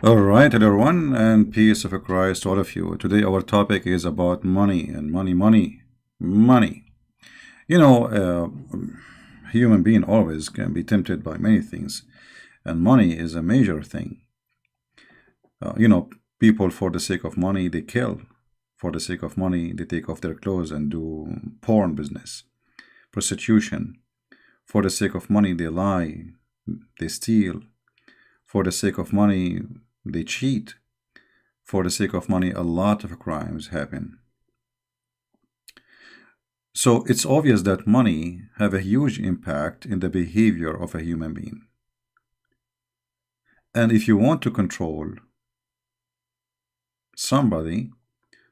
All right, hello everyone, and peace of Christ to all of you. Today, our topic is about money and money. You know, human being always can be tempted by many things, and money is a major thing. You know, people for the sake of money they kill. For the sake of money, they take off their clothes and do porn business, prostitution. For the sake of money, they lie, they steal. For the sake of money, they cheat. For the sake of money, a lot of crimes happen. So it's obvious that money have a huge impact in the behavior of a human being. And if you want to control somebody,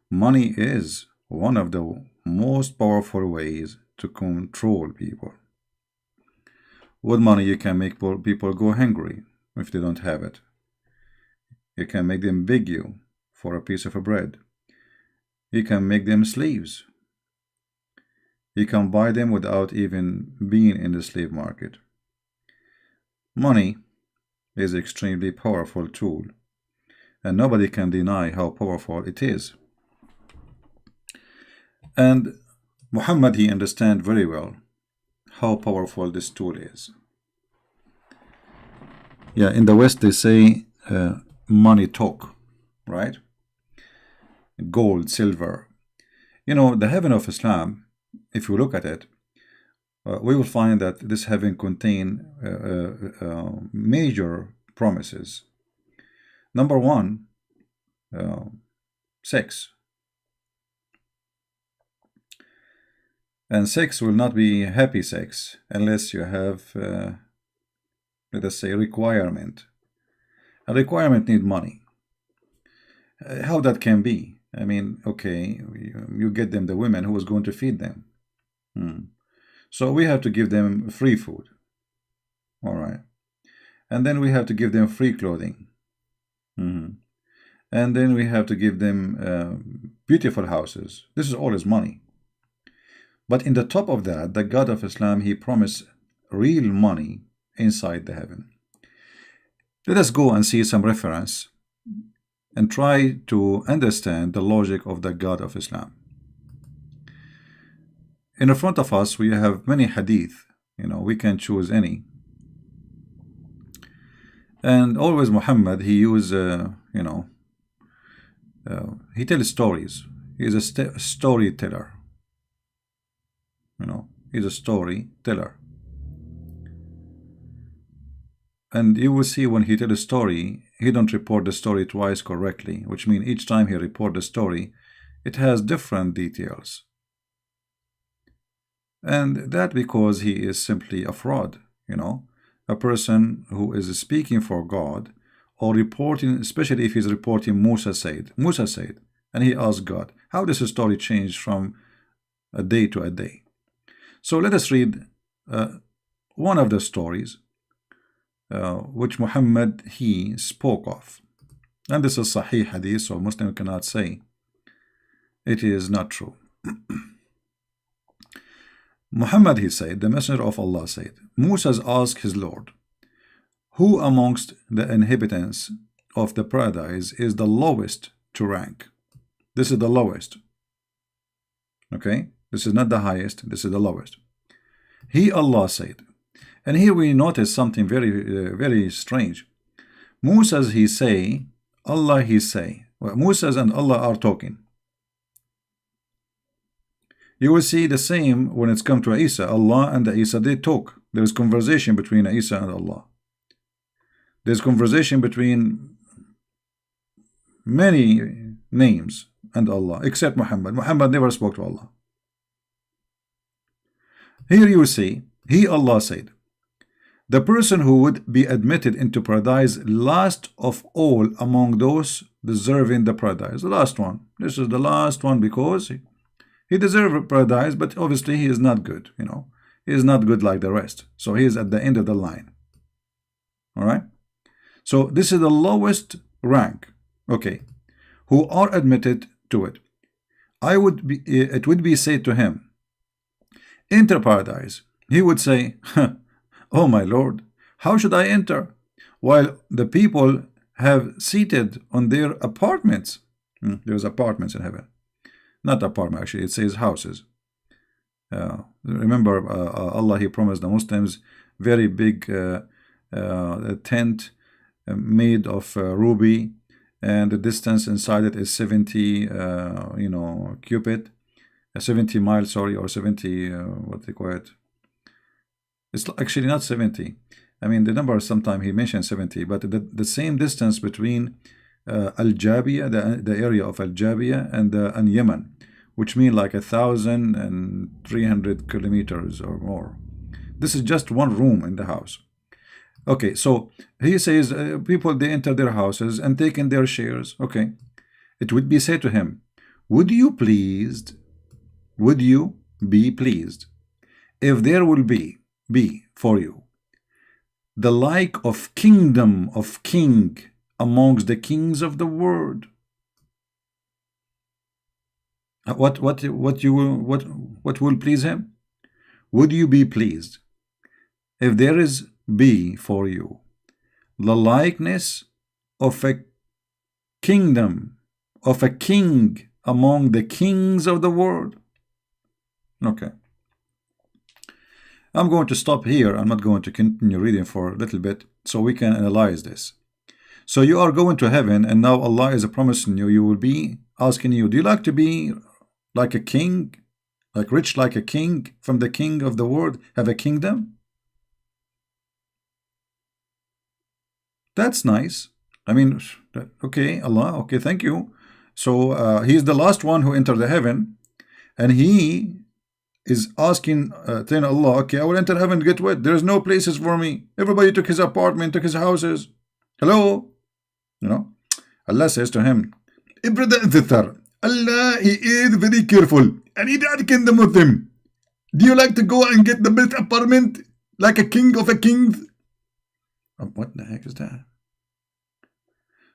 money is one of the most powerful ways to control people. With money, you can make people go hungry if they don't have it. You can make them beg you for a piece of bread. You can make them slaves. You can buy them without even being in the slave market. Money is an extremely powerful tool, and nobody can deny how powerful it is. And Muhammad, he understands very well how powerful this tool is. Yeah, in the West they say money talk, right? Gold, silver. You know, the heaven of Islam, if you look at it, we will find that this heaven contain major promises. Number one, sex. And sex will not be happy sex unless you have, let us say, requirement. A requirement need money. How that can be? I mean, okay, you get them the women who is going to feed them. So we have to give them free food. All right. And then we have to give them free clothing. And then we have to give them beautiful houses. This is all his money. But in the top of that, the God of Islam, he promised real money inside the heaven. Let us go and see some reference and try to understand the logic of the God of Islam. In front of us, we have many hadith. You know, we can choose any. And always Muhammad, he use, he tells stories. He's a storyteller. You know, he's a storyteller. And you will see when he tells a story, he don't report the story twice correctly, which means each time he report the story, it has different details. And that because he is simply a fraud, you know, a person who is speaking for God or reporting, especially if he's reporting Musa said, and he asked God, how does the story change from a day to a day? So let us read one of the stories which Muhammad he spoke of, and this is Sahih Hadith, so Muslim cannot say it is not true. Muhammad he said, the Messenger of Allah said, Musa asked his Lord, who amongst the inhabitants of the paradise is the lowest to rank? This is the lowest. Okay, this is not the highest, this is the lowest. He, Allah said. And here we notice something very strange. Musa he say, Allah he say. Well, Musa and Allah are talking. You will see the same when it's come to Isa. Allah and Isa, they talk. There is conversation between Isa and Allah. There's conversation between many names and Allah, except Muhammad. Muhammad never spoke to Allah. Here you see, he, Allah said, the person who would be admitted into paradise last of all among those deserving the paradise. The last one. This is the last one because he deserves paradise, but obviously he is not good, you know. He is not good like the rest. So he is at the end of the line. All right. So this is the lowest rank. Okay. Who are admitted to it. It would be said to him, enter paradise. He would say, oh my Lord, how should I enter? While the people have seated on their apartments. There's apartments in heaven. Not apartment, actually, it says houses. Remember, Allah, He promised the Muslims very big tent made of ruby, and the distance inside it is 70 cubit, 70 miles, sorry, or 70 what they call it. It's actually not 70. I mean, the number sometimes he mentioned 70, but the same distance between Al-Jabiya, the area of Al-Jabiya, and Yemen, which mean like 1,300 kilometers or more. This is just one room in the house. Okay, so he says people, they enter their houses and take in their shares. Okay, it would be said to him, would you be pleased if there will be for you the like of kingdom of king amongst the kings of the world? What will please him? Would you be pleased if there is be for you the likeness of a kingdom of a king among the kings of the world? Okay, I'm going to stop here. I'm not going to continue reading for a little bit so we can analyze this. So you are going to heaven, and now Allah is promising you, you will be asking you, do you like to be like a king, like rich like a king, from the king of the world, have a kingdom? That's nice. I mean, okay, Allah, okay, thank you. So he's the last one who entered the heaven, and he is asking, telling Allah, okay, I will enter heaven, get what? There's no places for me. Everybody took his apartment, took his houses. Hello? You know, Allah says to him, Allah, He is very careful, and He did kingdom with him. Do you like to go and get the best apartment like a king of a king? What the heck is that?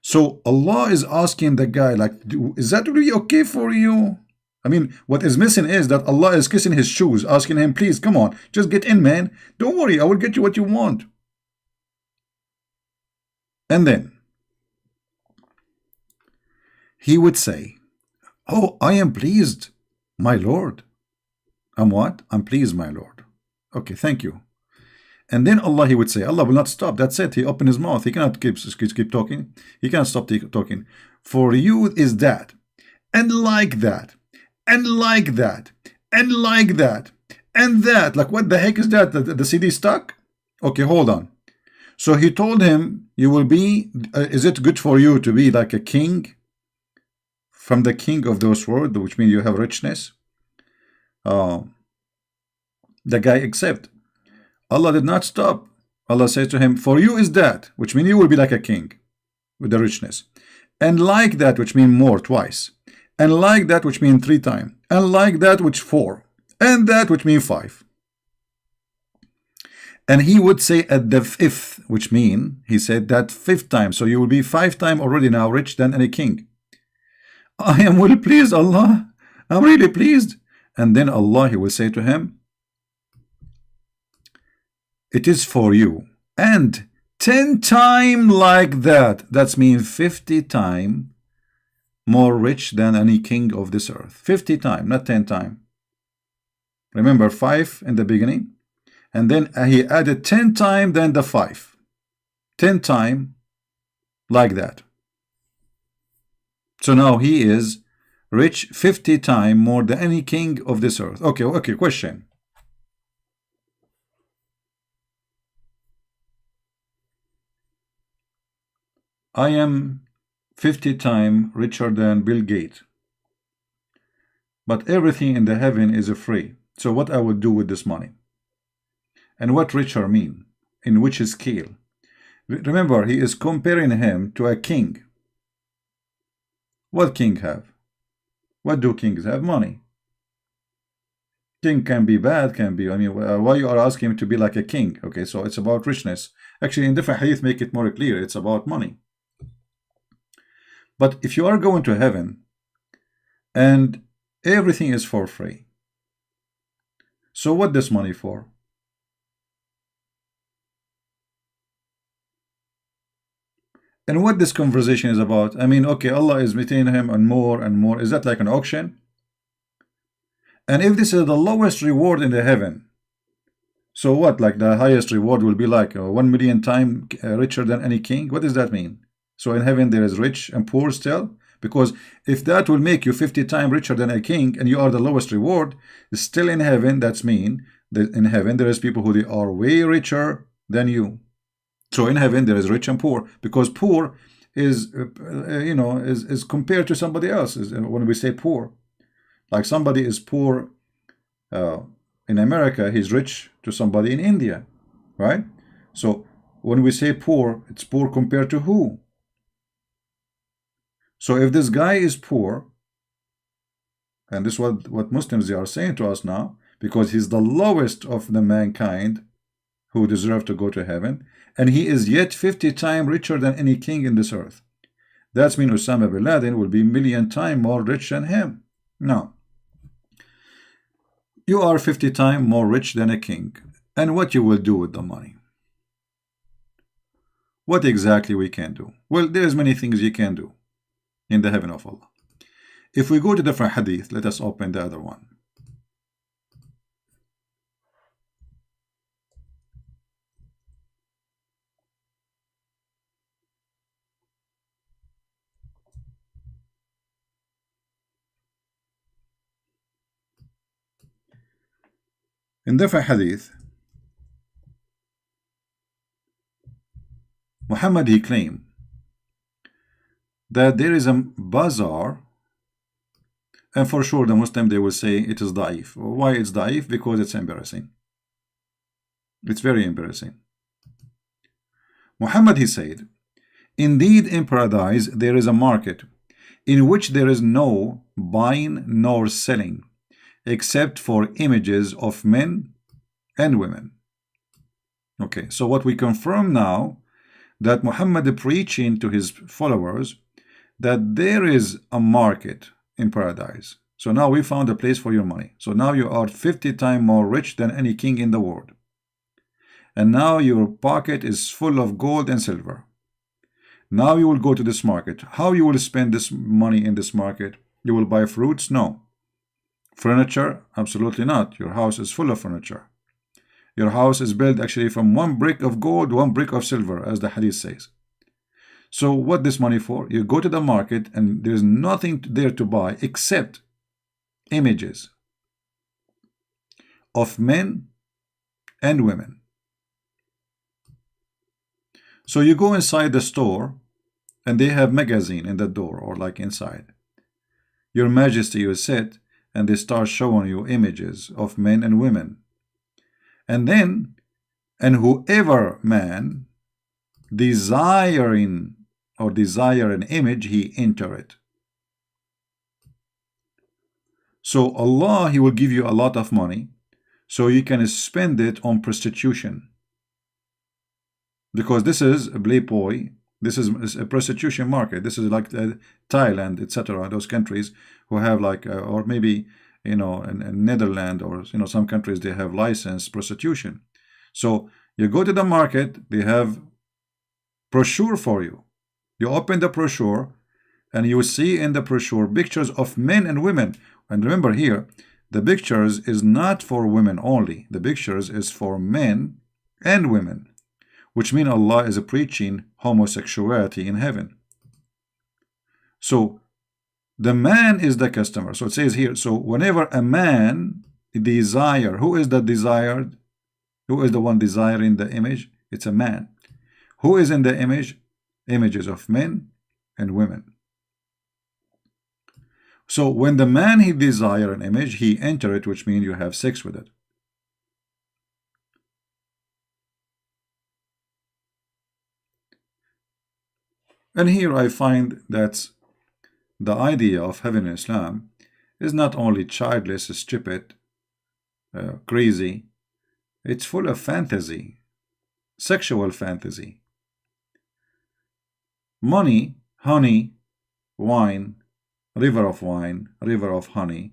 So Allah is asking the guy, like, is that really okay for you? I mean, what is missing is that Allah is kissing his shoes, asking him, please, come on, just get in, man. Don't worry, I will get you what you want. And then he would say, oh, I am pleased, my Lord. I'm what? I'm pleased, my Lord. Okay, thank you. And then Allah, he would say, Allah will not stop. That's it. He opened his mouth. He cannot keep talking. He cannot stop talking. For you is that, and like that, and like that, and like that, and that. Like, what the heck is that? The CD stuck? Okay, hold on. So he told him, you will be, is it good for you to be like a king from the king of those world, which means you have richness? The guy accepted. Allah did not stop. Allah says to him, for you is that, which means you will be like a king with the richness. And like that, which means more, twice. And like that, which means 3 times. And like that, which 4. And that, which means 5. And he would say at the 5th, which means, he said that 5th time. So you will be 5 times already now rich than any king. I am well pleased, Allah. I'm really pleased. And then Allah, he will say to him, it is for you. And 10 times like that. That means 50 times more rich than any king of this earth. 50 times, not 10 times. Remember, 5 in the beginning. And then he added 10 times than the 5. 10 times like that. So now he is rich 50 times more than any king of this earth. Okay, question. I am 50 times richer than Bill Gates. But everything in the heaven is free. So what I will do with this money? And what richer mean? In which scale? Remember, he is comparing him to a king. What king have? What do kings have? Money. King can be bad, can be, I mean, why you are asking him to be like a king? Okay, so it's about richness. Actually, in different hadith make it more clear. It's about money. But if you are going to heaven and everything is for free, so what this money for? And what this conversation is about, I mean, okay, Allah is meeting him and more and more. Is that like an auction? And if this is the lowest reward in the heaven, so what, like the highest reward will be like 1 million times richer than any king? What does that mean? So in heaven there is rich and poor still? Because if that will make you 50 times richer than a king and you are the lowest reward, still in heaven, that's mean that in heaven there is people who they are way richer than you. So in heaven there is rich and poor, because poor is is compared to somebody else. When we say poor, like somebody is poor in America, he's rich to somebody in India, right? So when we say poor, it's poor compared to who? So if this guy is poor, and this is what Muslims they are saying to us now, because he's the lowest of the mankind who deserve to go to heaven, and he is yet 50 times richer than any king in this earth. That means Osama bin Laden will be 1,000,000 times more rich than him. Now, you are 50 times more rich than a king, and what you will do with the money? What exactly we can do? Well, there's many things you can do in the heaven of Allah. If we go to different hadith, let us open the other one. In different hadith, Muhammad he claimed that there is a bazaar, and for sure the Muslim they will say it is da'if. Why it's da'if? Because it's embarrassing. It's very embarrassing. Muhammad he said, indeed in paradise there is a market in which there is no buying nor selling except for images of men and women. Okay, so what we confirm now, that Muhammad preaching to his followers that there is a market in paradise. So now we found a place for your money. So now you are 50 times more rich than any king in the world. And now your pocket is full of gold and silver. Now you will go to this market. How you will spend this money in this market? You will buy fruits? No. Furniture? Absolutely not. Your house is full of furniture. Your house is built actually from 1 brick of gold, 1 brick of silver, as the hadith says. So what this money for? You go to the market and there's nothing there to buy except images of men and women. So you go inside the store and they have magazine in the door or like inside. Your Majesty, you sit and they start showing you images of men and women. And then, and whoever man desiring or desire an image, he enter it. So Allah, he will give you a lot of money so you can spend it on prostitution. Because this is a playboy, this is a prostitution market. This is like Thailand, etc. Those countries who have like, or maybe, in Netherlands or some countries they have licensed prostitution. So you go to the market, they have brochure for you. You open the brochure and you see in the brochure pictures of men and women. And remember here, the pictures is not for women only. The pictures is for men and women, which means Allah is preaching homosexuality in heaven. So the man is the customer. So it says here, so whenever a man desire, who is the desired? Who is the one desiring the image? It's a man. Who is in the image? Images of men and women. So when the man he desire an image, he enter it, which means you have sex with it. And here I find that the idea of heaven in Islam is not only childless, stupid, crazy, it's full of fantasy, sexual fantasy. Money, honey, wine, river of wine, river of honey,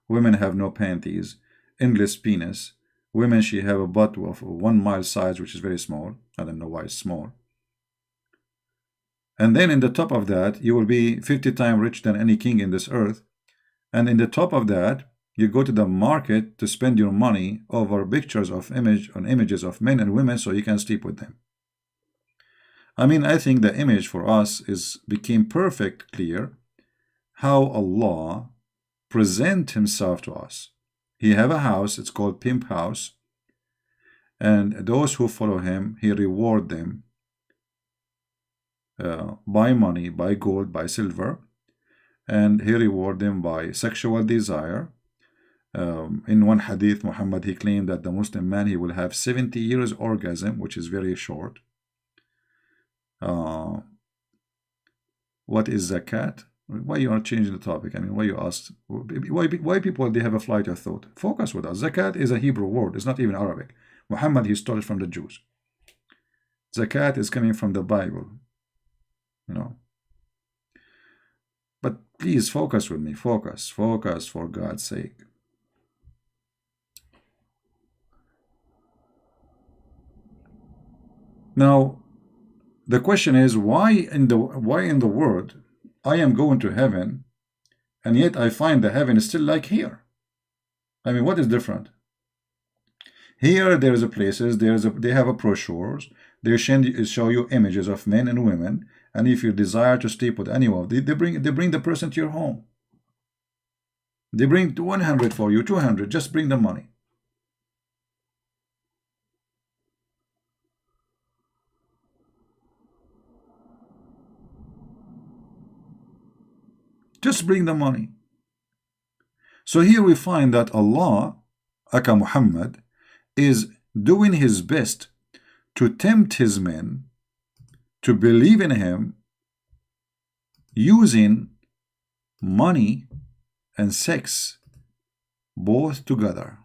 women have no panties, endless penis, women she have a butt of 1 mile size, which is very small. I don't know why it's small. And then in the top of that, you will be 50 times rich than any king in this earth. And in the top of that, you go to the market to spend your money over pictures of images of men and women so you can sleep with them. I mean, I think the image for us became perfect clear how Allah present himself to us. He have a house, it's called Pimp House, and those who follow him, he reward them by money, by gold, by silver, and he reward them by sexual desire. In one hadith, Muhammad, he claimed that the Muslim man, he will have 70 years orgasm, which is very short. What is zakat? Why you are changing the topic? I mean, why you ask? Why people, they have a flight of thought? Focus with us. Zakat is a Hebrew word. It's not even Arabic. Muhammad, he stole it from the Jews. Zakat is coming from the Bible. You know. But please focus with me. Focus for God's sake. Now, the question is, why in the world I am going to heaven, and yet I find the heaven is still like here? I mean, what is different? Here there is a places, they have a brochures, they show you images of men and women, and if you desire to sleep with anyone, they bring the person to your home. They bring 100 for you, 200, just bring the money. Just bring the money. So here we find that Allah, aka Muhammad, is doing his best to tempt his men to believe in him using money and sex both together.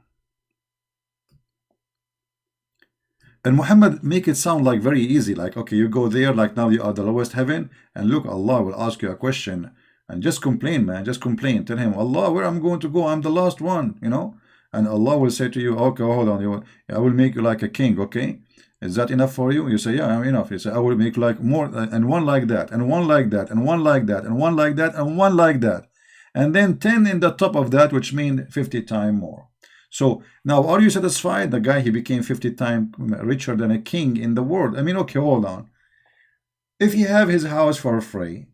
And Muhammad make it sound like very easy, like, okay, you go there, like now you are the lowest heaven, and look, Allah will ask you a question, and just complain, man, just complain. Tell him, Allah, where I'm going to go? I'm the last one, you know? And Allah will say to you, okay, hold on, I will make you like a king, okay? Is that enough for you? You say, yeah, I'm enough. You say, I will make like more, and one like that, and one like that, and one like that, and one like that, and one like that. And then 10 in the top of that, which means 50 times more. So now, are you satisfied? The guy, he became 50 times richer than a king in the world. I mean, okay, hold on. If he have his house for free,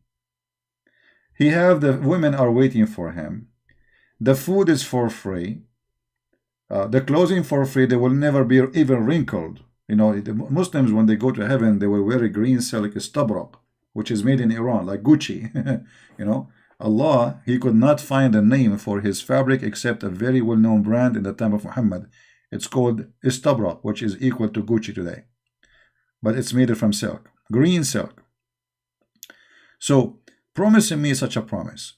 he have the women are waiting for him, the food is for free, the clothing for free, they will never be even wrinkled. You know, the Muslims, when they go to heaven, they will wear a green silk istabrak, which is made in Iran, like Gucci. You know, Allah, he could not find a name for his fabric except a very well-known brand in the time of Muhammad. It's called istabrak, which is equal to Gucci today. But it's made from silk, green silk. So, promising me such a promise.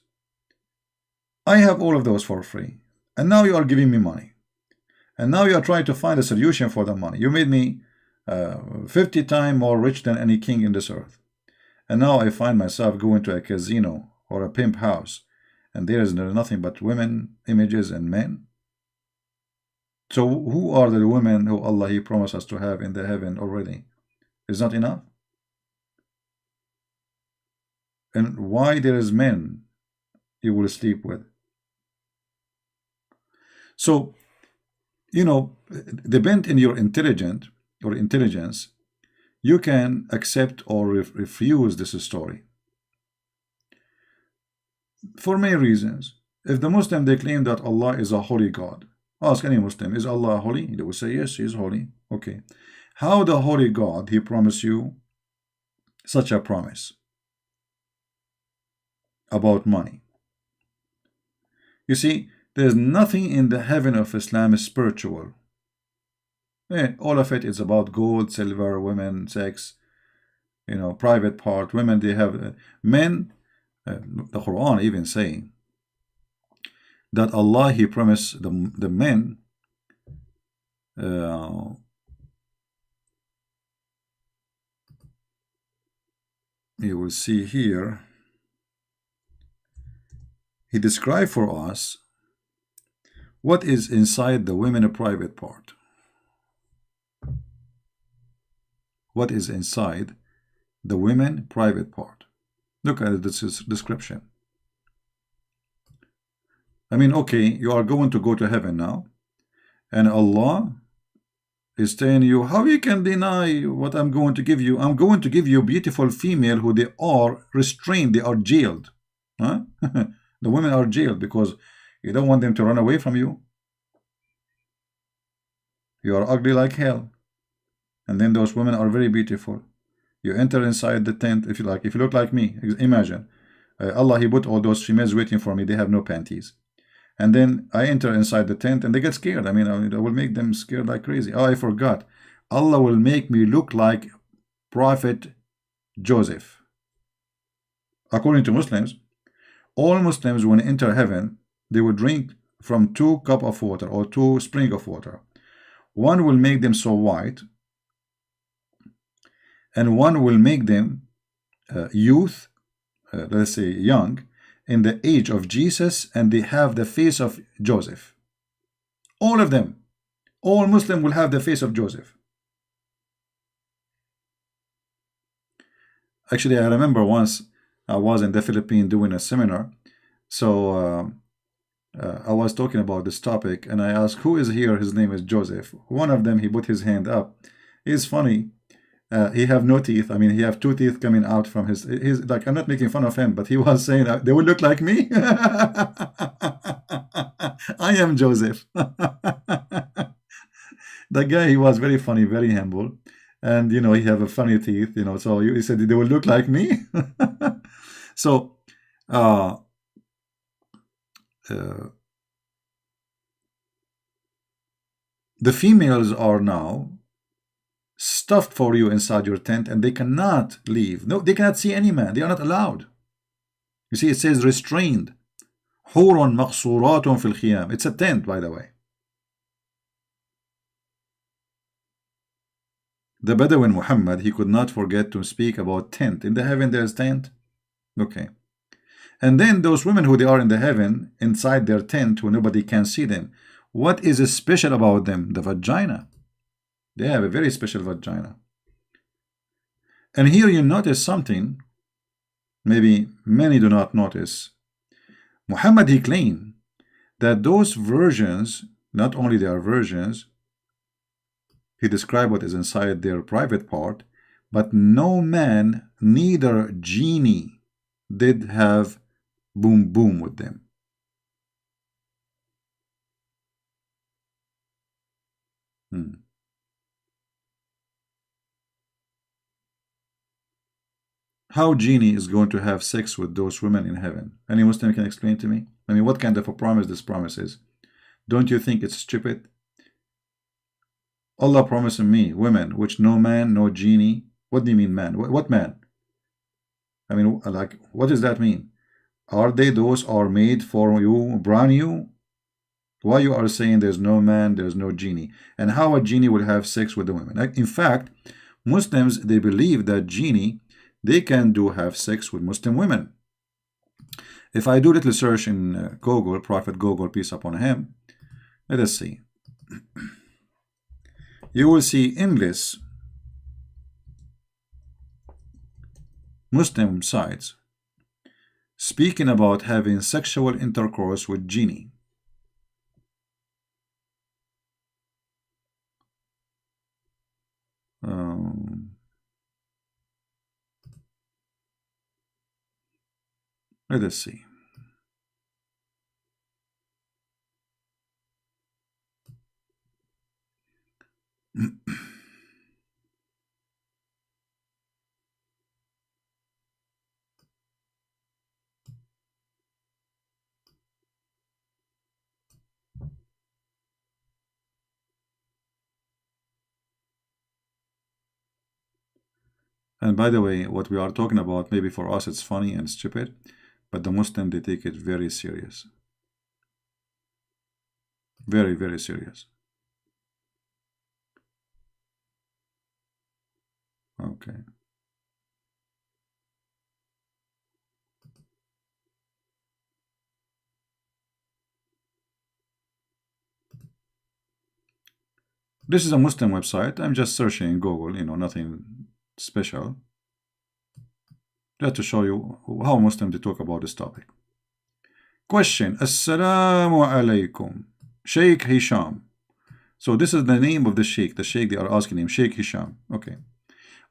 I have all of those for free. And now you are giving me money. And now you are trying to find a solution for the money. You made me 50 times more rich than any king in this earth. And now I find myself going to a casino or a pimp house, and there is nothing but women, images, and men. So who are the women who Allah, he promised us to have in the heaven already? Is not enough? And why there is men you will sleep with? So, you know, depend in your intelligence, you can accept or refuse this story. For many reasons. If the Muslim, they claim that Allah is a holy God, ask any Muslim, is Allah holy? They will say, yes, he is holy. Okay. How the holy God, he promised you such a promise about money? You see, there's nothing in the heaven of Islam is spiritual. All of it is about gold, silver, women, sex, you know, private part. Women, they have men. The Quran even saying that Allah, he promised the men you will see here, he described for us what is inside the women private part. What is inside the women private part. Look at this description. I mean, okay, you are going to go to heaven now, and Allah is telling you how you can deny what I'm going to give you. I'm going to give you beautiful female who they are restrained, they are jailed. Huh? The women are jailed because you don't want them to run away from you. You are ugly like hell. And then those women are very beautiful. You enter inside the tent, if you like, if you look like me, imagine. Allah, He put all those females waiting for me, they have no panties. And then I enter inside the tent and they get scared. I mean, I will make them scared like crazy. Oh, I forgot. Allah will make me look like Prophet Joseph. According to Muslims, all Muslims when enter heaven, they will drink from 2 cups of water or 2 springs of water. One will make them so white, and one will make them youth, let's say young, in the age of Jesus, and they have the face of Joseph. All of them, all Muslims will have the face of Joseph. Actually, I remember once I was in the Philippines doing a seminar, so I was talking about this topic, and I asked, who is here? His name is Joseph. One of them, he put his hand up. He's funny. He have no teeth. I mean, he have 2 teeth coming out from his like, I'm not making fun of him, but he was saying they will look like me. I am Joseph. The guy, he was very funny, very humble, and you know, he have a funny teeth, you know, so he said they will look like me. So the females are now stuffed for you inside your tent, and they cannot leave. No, they cannot see any man. They are not allowed. You see, it says restrained. Hurun maqsuratun fil khiyam. It's a tent, by the way. The Bedouin Muhammad, he could not forget to speak about tent. In the heaven there's tent. Okay. And then those women who they are in the heaven, inside their tent where nobody can see them. What is special about them? The vagina. They have a very special vagina. And here you notice something maybe many do not notice. Muhammad, he claimed that those virgins, not only they are virgins, he described what is inside their private part, but no man, neither genie, did have boom boom with them. How genie is going to have sex with those women in heaven? Any Muslim can explain to me? I mean, what kind of a promise this promise is? Don't you think it's stupid? Allah promising me women, which no man, no genie. What do you mean man? What man? I mean, like, what does that mean? Are they those are made for you, brand new? Why you are saying there's no man, there's no genie? And how a genie will have sex with the women? In fact, Muslims, they believe that genie, they can have sex with Muslim women. If I do little search in Google, Prophet Google, peace upon him, let us see. You will see endless Muslim sites speaking about having sexual intercourse with genie. Let us see. And by the way, what we are talking about, maybe for us it's funny and stupid, but the Muslim, they take it very serious. Very, very serious. Okay. This is a Muslim website. I'm just searching in Google, you know, nothing special. Just to show you how Muslims talk about this topic. Question. Assalamu alaikum. Sheikh Hisham. So this is the name of the sheikh. The sheikh they are asking him, Sheikh Hisham. Okay.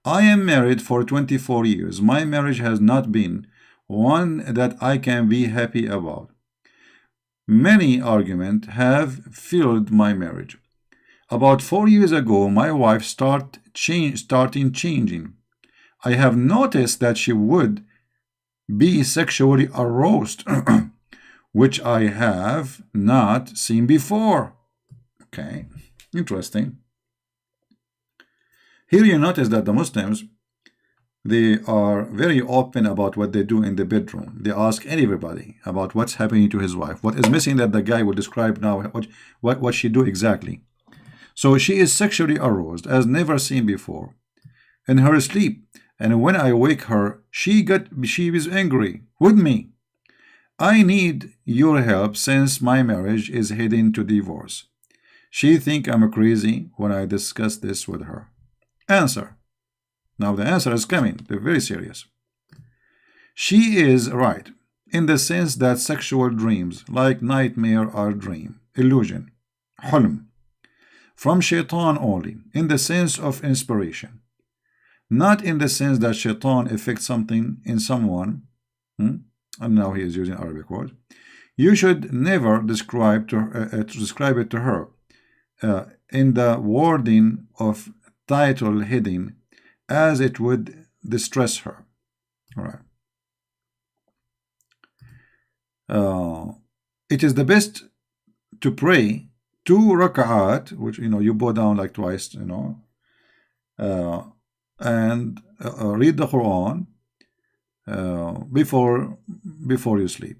I am married for 24 years. My marriage has not been one that I can be happy about. Many arguments have filled my marriage. About 4 years ago, my wife started changing. I have noticed that she would be sexually aroused, which I have not seen before. Okay, interesting. Here you notice that the Muslims, they are very open about what they do in the bedroom. They ask everybody about what's happening to his wife. What is missing that the guy will describe now, what she do exactly. So she is sexually aroused as never seen before in her sleep. And when I wake her, she is angry with me. I need your help since my marriage is heading to divorce. She think I'm crazy when I discuss this with her. Answer. Now the answer is coming. They're very serious. She is right in the sense that sexual dreams, like nightmare, are dream, illusion, hulm, from shaitan only, in the sense of inspiration. Not in the sense that shaitan affects something in someone. And now he is using Arabic word. You should never describe it to her in the wording of title heading, as it would distress her. All right. It is the best to pray 2 rak'at, which you bow down like twice, and read the Quran before you sleep.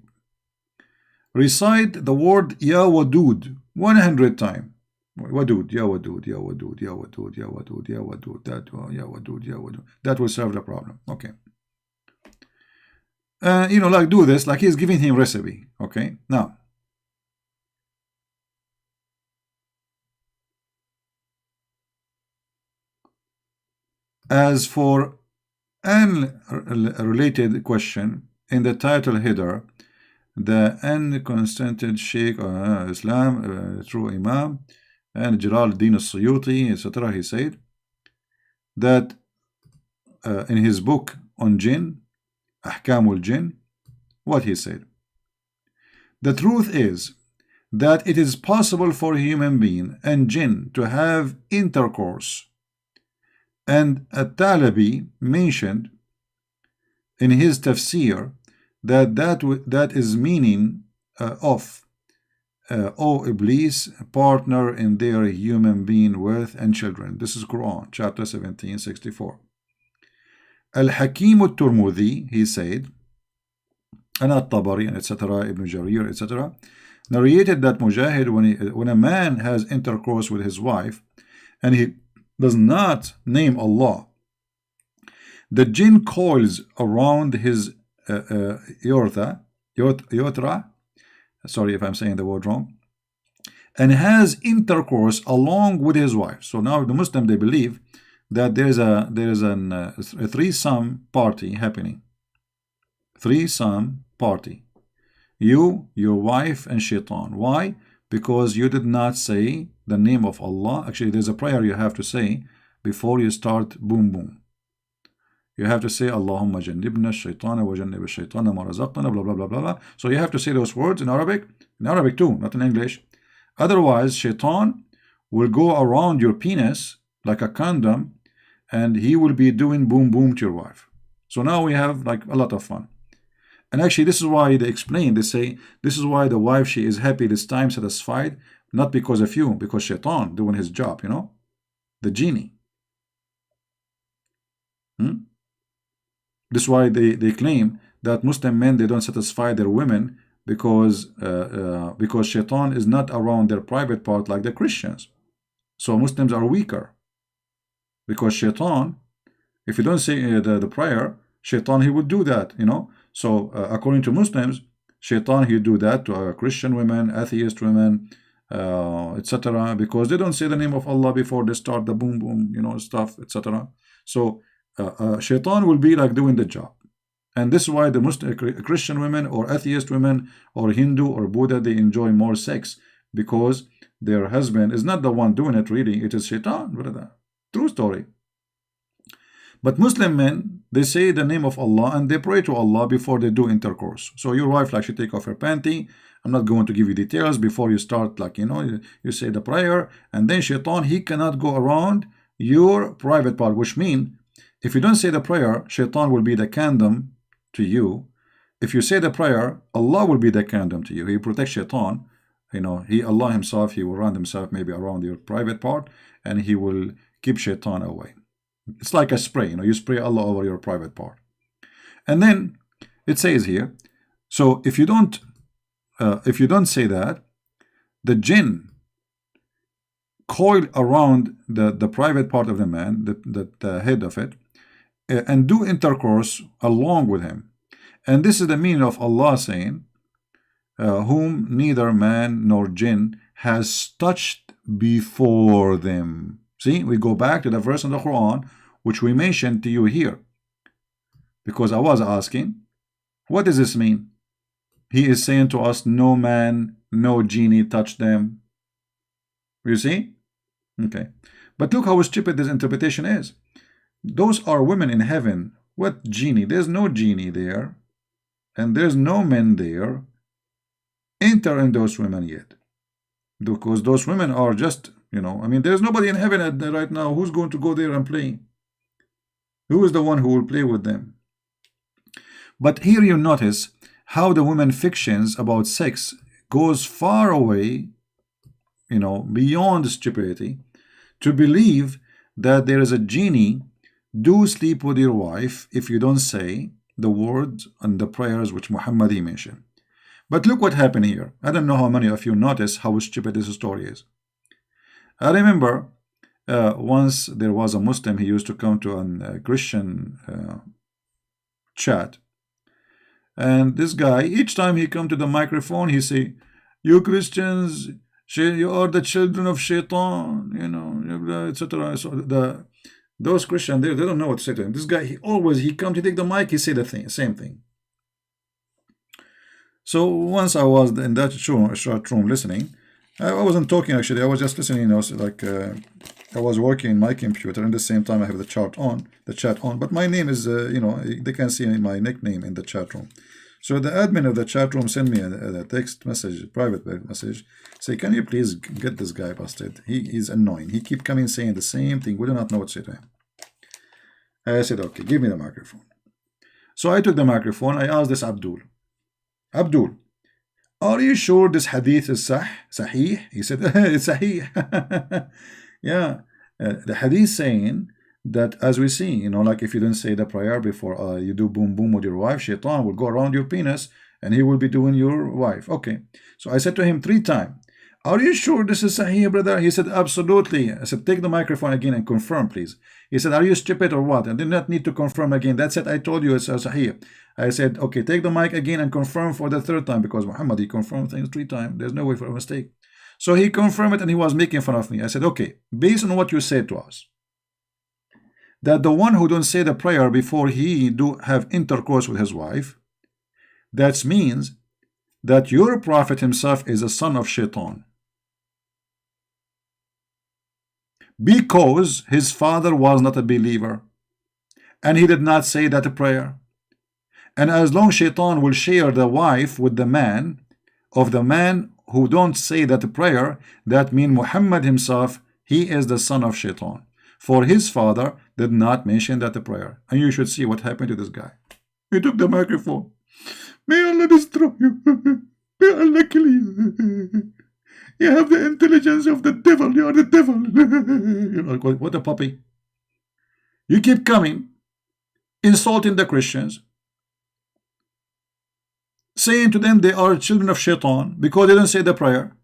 Recite the word Ya Wadud 100 times. Wadud, Ya Wadud, Ya Wadud, Ya Wadud, Ya Wadud, Ya Wadud, Ya Wadud, Ya Wadud. That will solve the problem. Okay. Like do this, like he's giving him recipe. Okay. Now, as for an related question in the title header, the unconstituted Sheikh Islam, true Imam, and Jalal al-Din al-Suyuti, etc., he said that in his book on jinn, Ahkam al-Jinn, what he said. The truth is that it is possible for a human being and jinn to have intercourse. And At-Talabi mentioned in his tafsir that is meaning of O Iblis, partner in their human being worth and children. This is Quran, chapter 17, 64. Al-Hakim al-Turmudi, he said, and At-Tabari, etc., Ibn Jarir, etc., narrated that Mujahid, when a man has intercourse with his wife, and he does not name Allah, the jinn coils around his yotra, sorry if I'm saying the word wrong, and has intercourse along with his wife. So now the Muslim, they believe that there is a threesome party happening. Threesome party. You, your wife, and shaitan. Why? Because you did not say the name of Allah. Actually, there's a prayer you have to say before you start boom boom. You have to say Allahumma jannibna shaitana wa jannib shaitana ma razaqtana, blah blah blah blah blah. So you have to say those words in Arabic too, not in English. Otherwise, shaitan will go around your penis like a condom, and he will be doing boom boom to your wife. So now we have like a lot of fun. And actually, this is why they explain, they say, this is why the wife, she is happy this time, satisfied, not because of you, because shaitan doing his job, the genie. This is why they claim that Muslim men, they don't satisfy their women because shaitan is not around their private part like the Christians. So Muslims are weaker. Because shaitan, if you don't say the prayer, shaitan, he would do that, So according to Muslims, shaitan, he do that to Christian women, atheist women, etc., because they don't say the name of Allah before they start the boom boom, stuff, etc. So shaitan will be like doing the job. And this is why the Muslim, Christian women or atheist women or Hindu or Buddha, they enjoy more sex, because their husband is not the one doing it really, it is shaitan, brother. True story. But Muslim men, they say the name of Allah and they pray to Allah before they do intercourse. So your wife, like, she take off her panty. I'm not going to give you details. Before you start, like, you say the prayer, and then shaitan, he cannot go around your private part, which means if you don't say the prayer, shaitan will be the condom to you. If you say the prayer, Allah will be the condom to you. He protects shaitan. Allah himself, he will run himself maybe around your private part, and he will keep shaitan away. It's like a spray, you spray Allah over your private part. And then it says here, so if you don't say that, the jinn coil around the private part of the man, the head of it, and do intercourse along with him. And this is the meaning of Allah saying, whom neither man nor jinn has touched before them. See, we go back to the verse in the Quran which we mentioned to you here, because I was asking, what does this mean? He is saying to us, no man, no genie touched them. You see? Okay. But look how stupid this interpretation is. Those are women in heaven. What genie? There's no genie there, and there's no men there. Enter in those women yet, because those women are just, there's nobody in heaven right now. Who's going to go there and play? Who is the one who will play with them? But here you notice how the women fictions about sex goes far away, beyond stupidity, to believe that there is a genie. Do sleep with your wife if you don't say the words and the prayers which Muhammad mentioned. But look what happened here. I don't know how many of you notice how stupid this story is. I remember once there was a Muslim, he used to come to a Christian chat. And this guy, each time he come to the microphone, he say, you Christians, you are the children of shaitan, etc. So those Christians, they don't know what to say to him. This guy, he come to take the mic, he say the same thing. So once I was in that short room listening, I wasn't talking actually, I was just listening, I was working in my computer, and at the same time I have the chat on, but my name is, they can see my nickname in the chat room. So the admin of the chat room sent me a text message, private message, say, can you please get this guy busted? He's annoying. He keep coming saying the same thing. We do not know what to say to him. I said, okay, give me the microphone. So I took the microphone. I asked this Abdul, are you sure this hadith is sahih? He said, it's sahih. Yeah, the hadith saying that, as we see, like if you don't say the prayer before you do boom boom with your wife, shaitan will go around your penis and he will be doing your wife. Okay, so I said to him 3 times, are you sure this is sahih, brother? He said, absolutely. I said, take the microphone again and confirm, please. He said, are you stupid or what? I did not need to confirm again. That's it. I told you it's sahih. I said, okay, take the mic again and confirm for the 3rd time, because Muhammad, he confirmed things 3 times. There's no way for a mistake. So he confirmed it, and he was making fun of me. I said, okay, based on what you said to us, that the one who don't say the prayer before he do have intercourse with his wife, that means that your prophet himself is a son of shaitan, because his father was not a believer and he did not say that prayer. And as long shaitan will share the wife with the man of the man who don't say that prayer, that means Muhammad himself, he is the son of shaitan, for his father did not mention that prayer. And you should see what happened to this guy. He took the microphone. May Allah destroy you. May Allah kill you. You have the intelligence of the devil. You are the devil. What a puppy. You keep coming, insulting the Christians, saying to them they are children of shaitan because they don't say the prayer.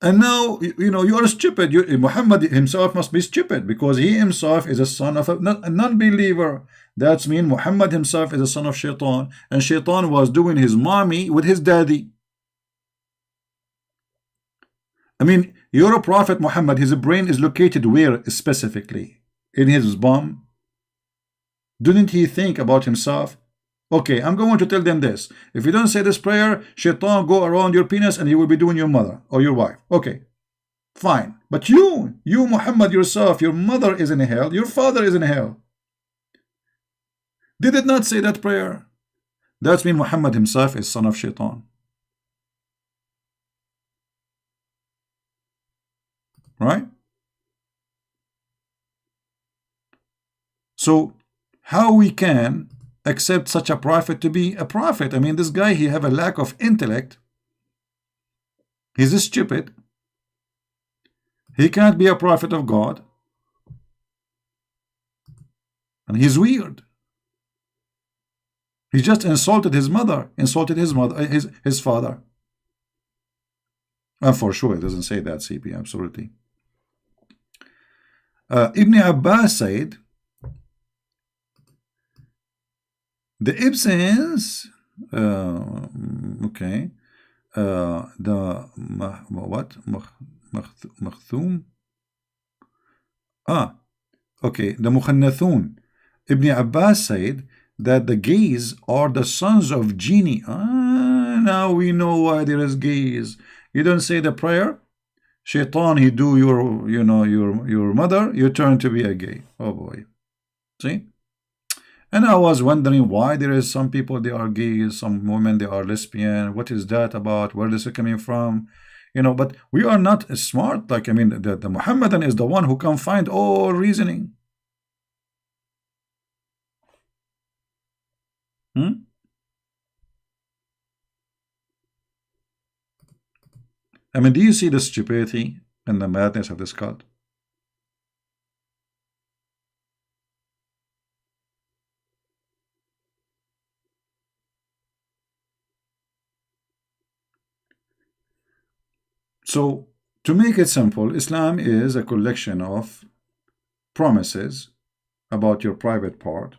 And now, you are stupid. Muhammad himself must be stupid, because he himself is a son of a non-believer. That means Muhammad himself is a son of shaitan, and shaitan was doing his mommy with his daddy. I mean, your prophet Muhammad, his brain is located where specifically? In his bum? Didn't he think about himself? Okay, I'm going to tell them this. If you don't say this prayer, shaitan go around your penis and he will be doing your mother or your wife. Okay, fine. But you Muhammad yourself, your mother is in hell, your father is in hell. Did it not say that prayer? That means Muhammad himself is son of shaitan. Right? So how we can accept such a prophet to be a prophet? I mean, this guy, he have a lack of intellect. He's stupid. He can't be a prophet of God. And he's weird. He just insulted his mother, his father. And for sure, it doesn't say that, CP, absolutely. Ibn Abbas said, the Ibsens, okay, the what? Makhthum? Okay, the Mukhannathun. Ibn Abbas said that the gays are the sons of genie. Now we know why there is gays. You don't say the prayer, shaitan, he do your, your mother, you turn to be a gay. Oh boy. See? And I was wondering why there is some people, they are gays, some women, they are lesbian. What is that about? Where is it coming from? But we are not smart. Like, I mean, the Muhammadan is the one who can find all reasoning. I mean, do you see the stupidity and the madness of this cult? So, to make it simple, Islam is a collection of promises about your private part,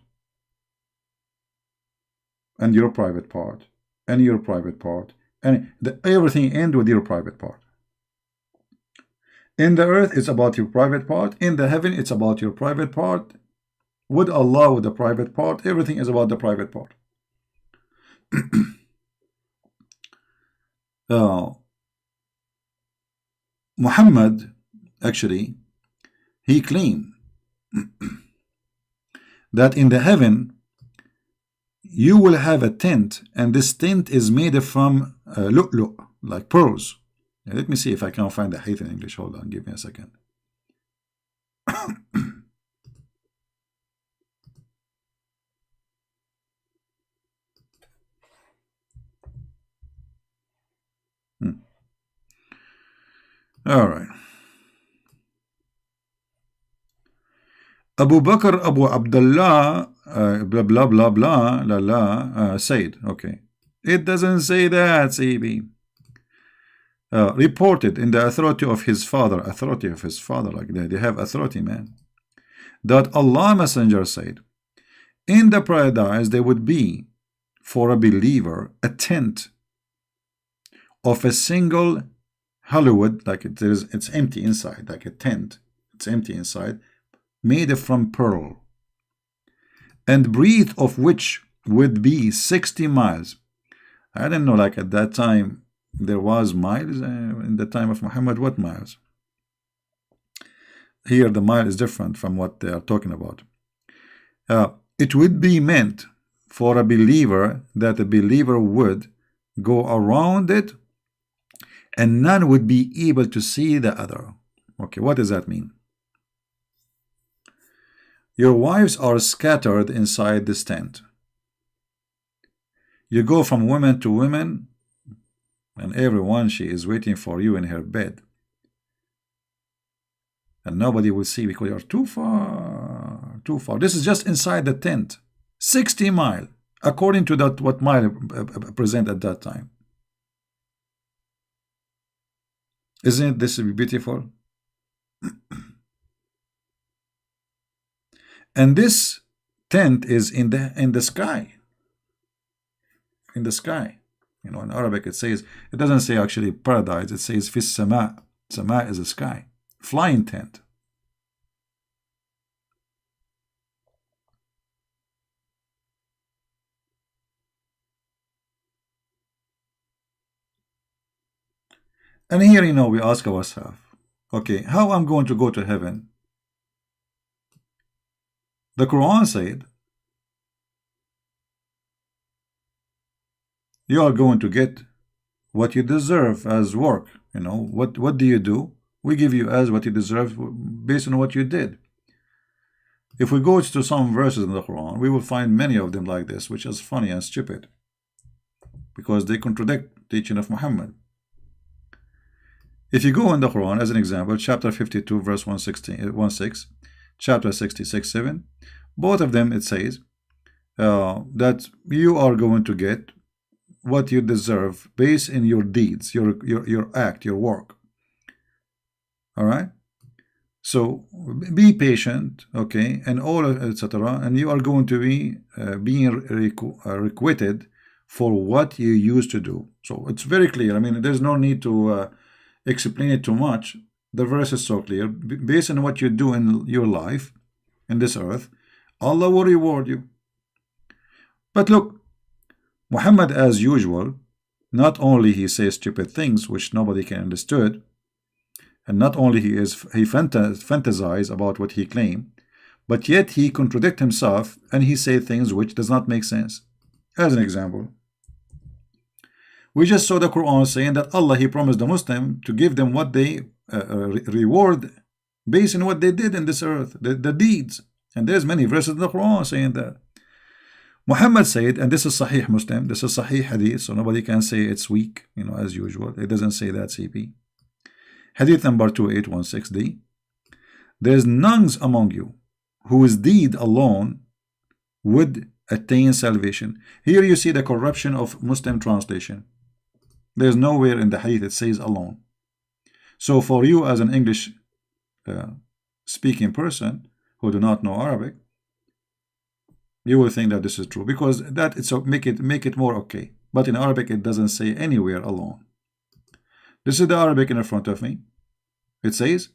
and your private part, and your private part, and everything ends with your private part. In the earth, it's about your private part. In the heaven, it's about your private part. With Allah, with the private part, everything is about the private part. Muhammad, actually, he claimed that in the heaven, you will have a tent, and this tent is made from lu'lu', like pearls. Let me see if I can find the hadith in English. Hold on, give me a second. All right. Abu Bakr Abu Abdullah blah blah blah blah la la said, okay, it doesn't say that, CB. Reported in the authority of his father, like they have authority, man, that Allah Messenger said, in the paradise there would be for a believer a tent of a single Hollywood, like it's empty inside, like a tent, it's empty inside, made from pearl, and breadth of which would be 60 miles. I don't know, like at that time there was miles in the time of Muhammad. What miles? Here the mile is different from what they are talking about. It would be meant for a believer that a believer would go around it and none would be able to see the other. Okay, what does that mean? Your wives are scattered inside this tent. You go from woman to woman, and everyone, she is waiting for you in her bed. And nobody will see because you're too far, too far. This is just inside the tent. 60 miles, according to that what mile present at that time. Isn't this beautiful? And this tent is in the sky. In the sky. In Arabic it says, it doesn't say actually paradise, it says fis sama. Sama is the sky. Flying tent. And here, we ask ourselves, okay, how I'm going to go to heaven? The Quran said, you are going to get what you deserve as work. What do you do? We give you as what you deserve based on what you did. If we go to some verses in the Quran, we will find many of them like this, which is funny and stupid, because they contradict the teaching of Muhammad. If you go in the Quran, as an example, chapter 52, verse 116, chapter 66, 7, both of them, it says that you are going to get what you deserve based in your deeds, your act, your work. All right? So be patient, okay, and all of etc. And you are going to be being requited for what you used to do. So it's very clear. I mean, there's no need to explain it too much. The verse is so clear. Based on what you do in your life, in this earth, Allah will reward you. But look, Muhammad, as usual, not only he says stupid things which nobody can understand, and not only he fantasize about what he claimed, but yet he contradict himself and he say things which does not make sense. As an example, we just saw the Quran saying that Allah, he promised the Muslim to give them what they reward based on what they did in this earth, the deeds. And there's many verses in the Quran saying that. Muhammad said, and this is Sahih Muslim, this is Sahih Hadith, so nobody can say it's weak, as usual. It doesn't say that, CP. Hadith number 2816D. There's none among you whose deed alone would attain salvation. Here you see the corruption of Muslim translation. There's nowhere in the Hadith it says alone. So for you as an English speaking person who do not know Arabic, you will think that this is true, because that it's make it more okay. But in Arabic it doesn't say anywhere alone. This is the Arabic in front of me. It says,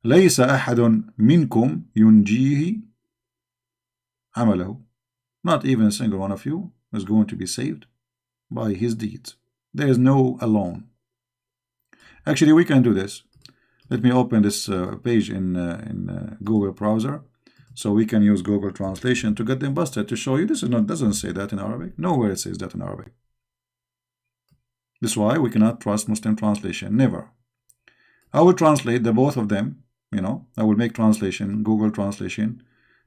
ليس أحد منكم ينجيه عمله. Not even a single one of you is going to be saved by his deeds. There is no alone. Actually, we can do this. Let me open this page in Google browser, so we can use Google Translation to get them busted to show you this doesn't say that in Arabic. Nowhere it says that in Arabic. This is why we cannot trust Muslim translation. Never. I will translate the both of them. I will make translation, Google Translation,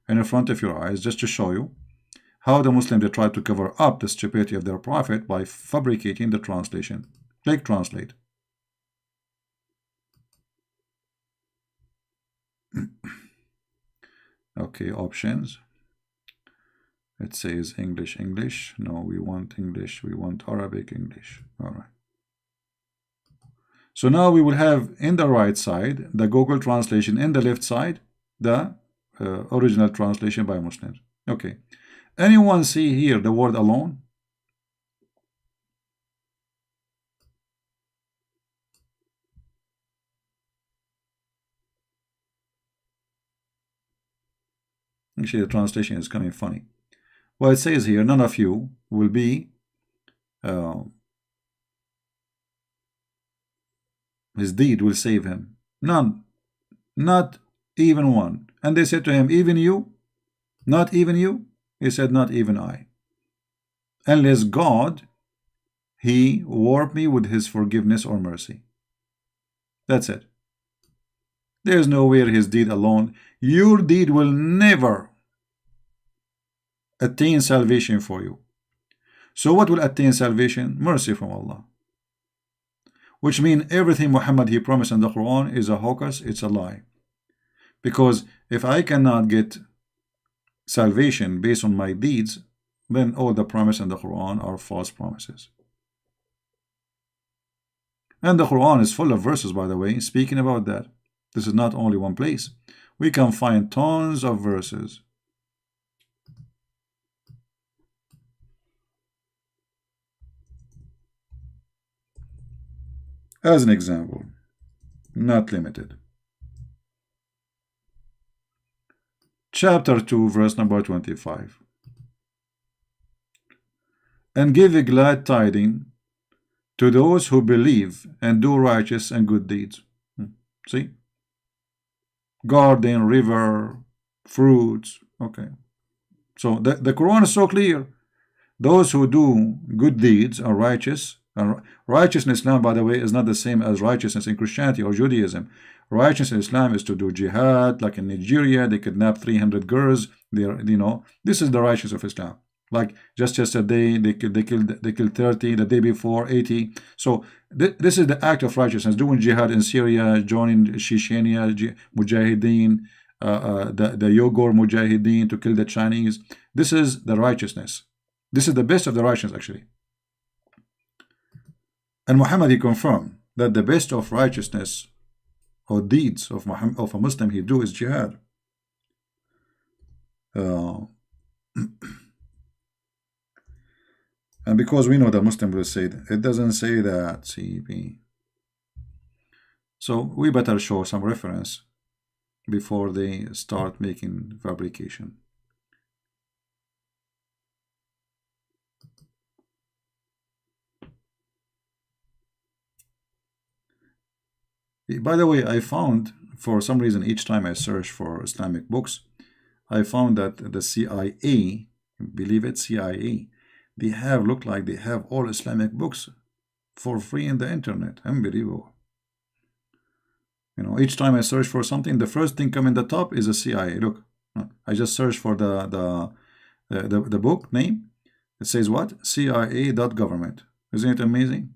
in front of your eyes, just to show you how the Muslims, they try to cover up the stupidity of their prophet by fabricating the translation. Click translate. Okay, options. It says English, English. No, we want English. We want Arabic, English. All right. So now we will have in the right side the Google translation, in the left side the original translation by Muslims. Okay. Anyone see here the word alone? Actually, the translation is coming funny. Well, it says here, none of you will be his deed will save him. None. Not even one. And they said to him, even you? Not even you? He said, not even I. Unless God, he warp me with his forgiveness or mercy. That's it. There's nowhere his deed alone. Your deed will never attain salvation for you. So what will attain salvation? Mercy from Allah. Which means everything Muhammad he promised in the Quran is a hoax, it's a lie. Because if I cannot get salvation based on my deeds, then all the promises in the Quran are false promises. And the Quran is full of verses, by the way, speaking about that. This is not only one place. We can find tons of verses. As an example, not limited. Chapter 2, verse number 25. And give a glad tidings to those who believe and do righteous and good deeds. See? Garden, river, fruits. Okay. So the Quran is so clear. Those who do good deeds are righteous. And righteousness in Islam, by the way, is not the same as righteousness in Christianity or Judaism. Righteousness in Islam is to do jihad, like in Nigeria, they kidnapped 300 girls. This is the righteousness of Islam. Like just yesterday, they killed 30. The day before, 80. So this is the act of righteousness. Doing jihad in Syria, joining Chechnya Mujahideen, the Uyghur Mujahideen to kill the Chinese. This is the righteousness. This is the best of the righteousness, actually. And Muhammad, he confirmed that the best of righteousness or deeds of a Muslim he do is jihad. And because we know that Muslim will say that, it doesn't say that, CP. So we better show some reference before they start making fabrication. By the way, I found, for some reason, each time I search for Islamic books, I found that the CIA, believe it, CIA, they look like they have all Islamic books for free in the internet. Unbelievable. Each time I search for something, the first thing coming in the top is a CIA. Look, I just searched for the book name. It says what? CIA.government. Isn't it amazing?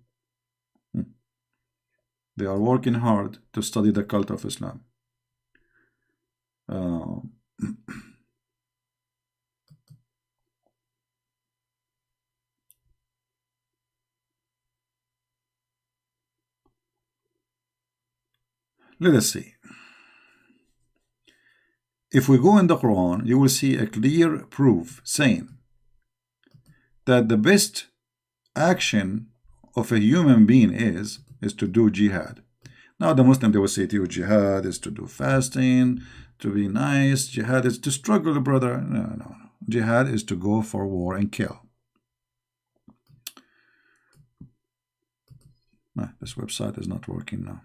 They are working hard to study the cult of Islam. Let us see. If we go in the Quran, you will see a clear proof saying that the best action of a human being is to do jihad. Now the Muslim, they will say to you, jihad is to do fasting, to be nice. Jihad is to struggle, brother. No. Jihad is to go for war and kill. This website is not working now.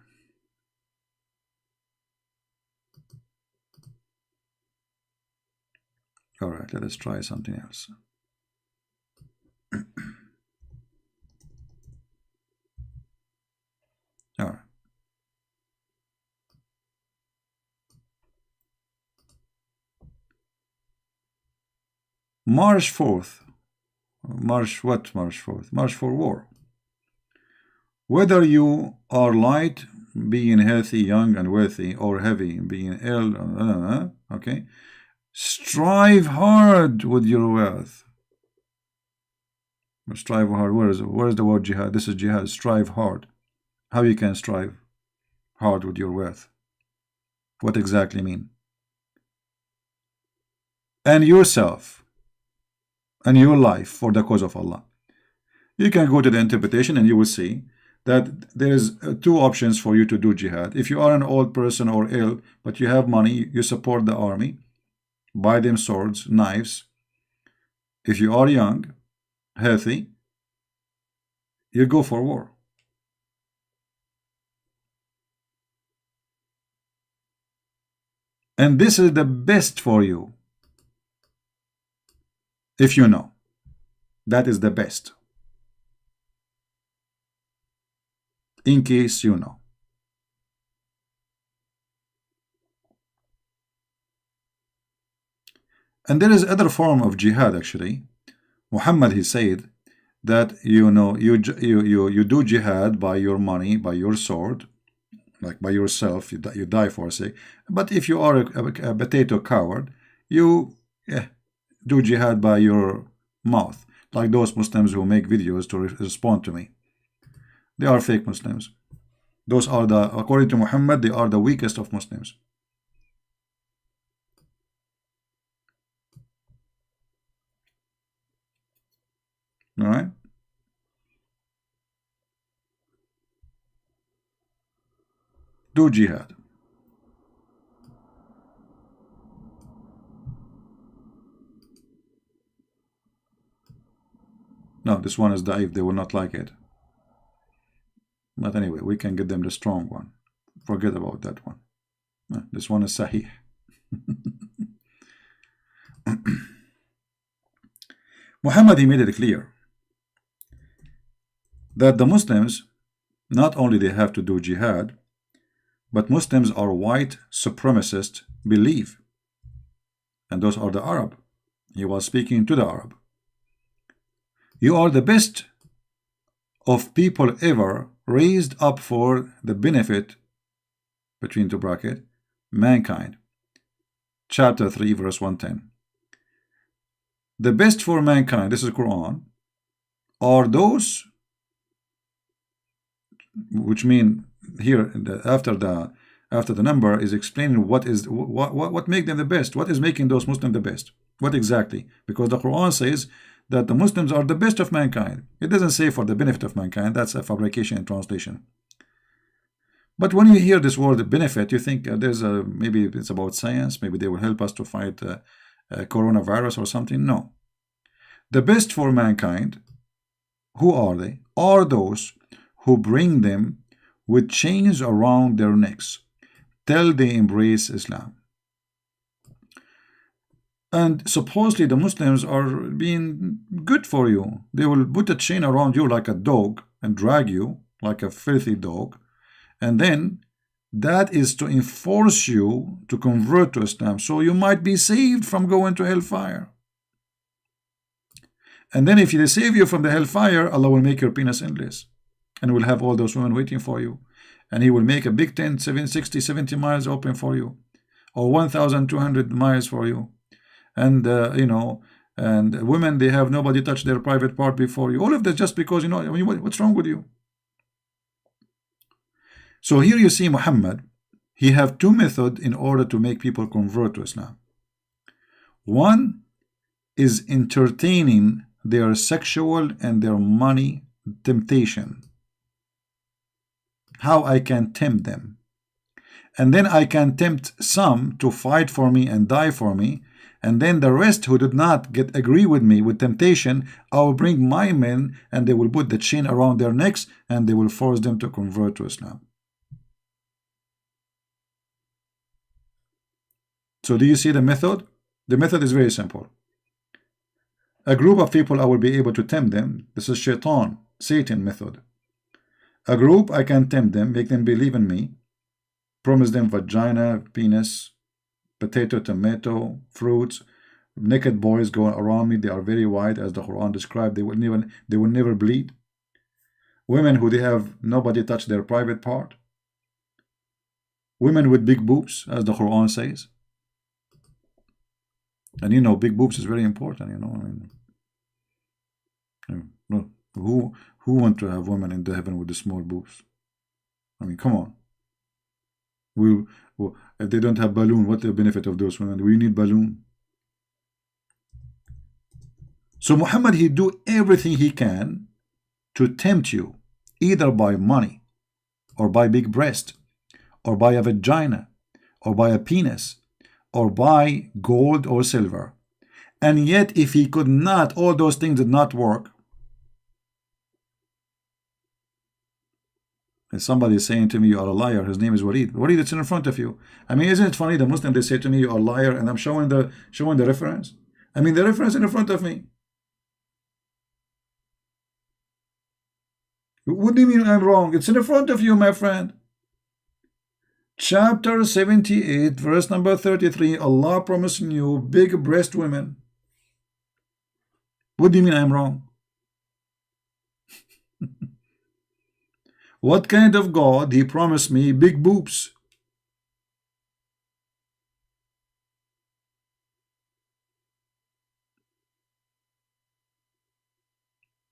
All right, let us try something else. All right. March 4th. March what? March 4th. March for war. Whether you are light, being healthy, young and wealthy, or heavy, being ill, okay? Strive hard with your wealth. Strive hard. Where is the word jihad? This is jihad. Strive hard. How you can strive hard with your wealth? What exactly mean? And yourself and your life for the cause of Allah. You can go to the interpretation and you will see that there is two options for you to do jihad. If you are an old person or ill, but you have money, you support the army, buy them swords, knives. If you are young, healthy, you go for war. And this is the best for you. If you know, that is the best. In case you know. And there is other form of jihad actually. Muhammad, he said that you do jihad by your money, by your sword, like by yourself, you die for sake. But if you are a potato coward, you do jihad by your mouth, like those Muslims who make videos to respond to me. They are fake Muslims. Those are according to Muhammad, they are the weakest of Muslims. All right. Do jihad. No, this one is da'if. They will not like it. But anyway, we can get them the strong one. Forget about that one. This one is Sahih. Muhammad, he made it clear that the Muslims, not only they have to do jihad, but Muslims are white supremacist belief. And those are the Arab. He was speaking to the Arab. You are the best of people ever raised up for the benefit, between two brackets, mankind. Chapter 3, verse 110. The best for mankind, this is Quran, are those, which mean here after the number is explaining what make them the best, what is making those Muslims the best, what exactly, because the Quran says that the Muslims are the best of mankind. It doesn't say for the benefit of mankind. That's a fabrication and translation. But when you hear this word benefit, you think maybe it's about science, maybe they will help us to fight coronavirus or something. No. The best for mankind, who are they? Are those who bring them with chains around their necks till they embrace Islam. And supposedly the Muslims are being good for you. They will put a chain around you like a dog and drag you like a filthy dog. And then that is to enforce you to convert to Islam, so you might be saved from going to hellfire. And then if they save you from the hellfire, Allah will make your penis endless, and will have all those women waiting for you, and He will make a big tent 60, 70 miles open for you, or 1,200 miles for you. And and women, they have nobody touch their private part before you. All of that just because, what's wrong with you? So here you see Muhammad, he have two methods in order to make people convert to Islam. One is entertaining their sexual and their money temptation. How I can tempt them. And then I can tempt some to fight for me and die for me. And then the rest who did not agree with me with temptation, I will bring my men and they will put the chain around their necks and they will force them to convert to Islam. So do you see the method? The method is very simple. A group of people, I will be able to tempt them. This is Shaitan, Satan method. A group, I can tempt them, make them believe in me, promise them vagina, penis, potato, tomato, fruits. Naked boys go around me. They are very white, as the Quran described. They will never bleed. Women who they have nobody touch their private part. Women with big boobs, as the Quran says. And big boobs is very important. Who want to have women in the heaven with the small boobs? I mean, come on. If they don't have balloon, what's the benefit of those women? We need balloon. So Muhammad, he do everything he can to tempt you, either by money, or by big breast, or by a vagina, or by a penis, or by gold or silver. And yet, if he could not, all those things did not work. And somebody is saying to me, you are a liar. His name is Walid. Walid, it's in front of you. I mean, isn't it funny? The Muslim, they say to me, you are a liar, and I'm showing the reference. I mean, the reference in front of me. What do you mean I'm wrong? It's in front of you, my friend. Chapter 78, verse number 33, Allah promising you big breast women. What do you mean I'm wrong? What kind of God He promised me big boobs?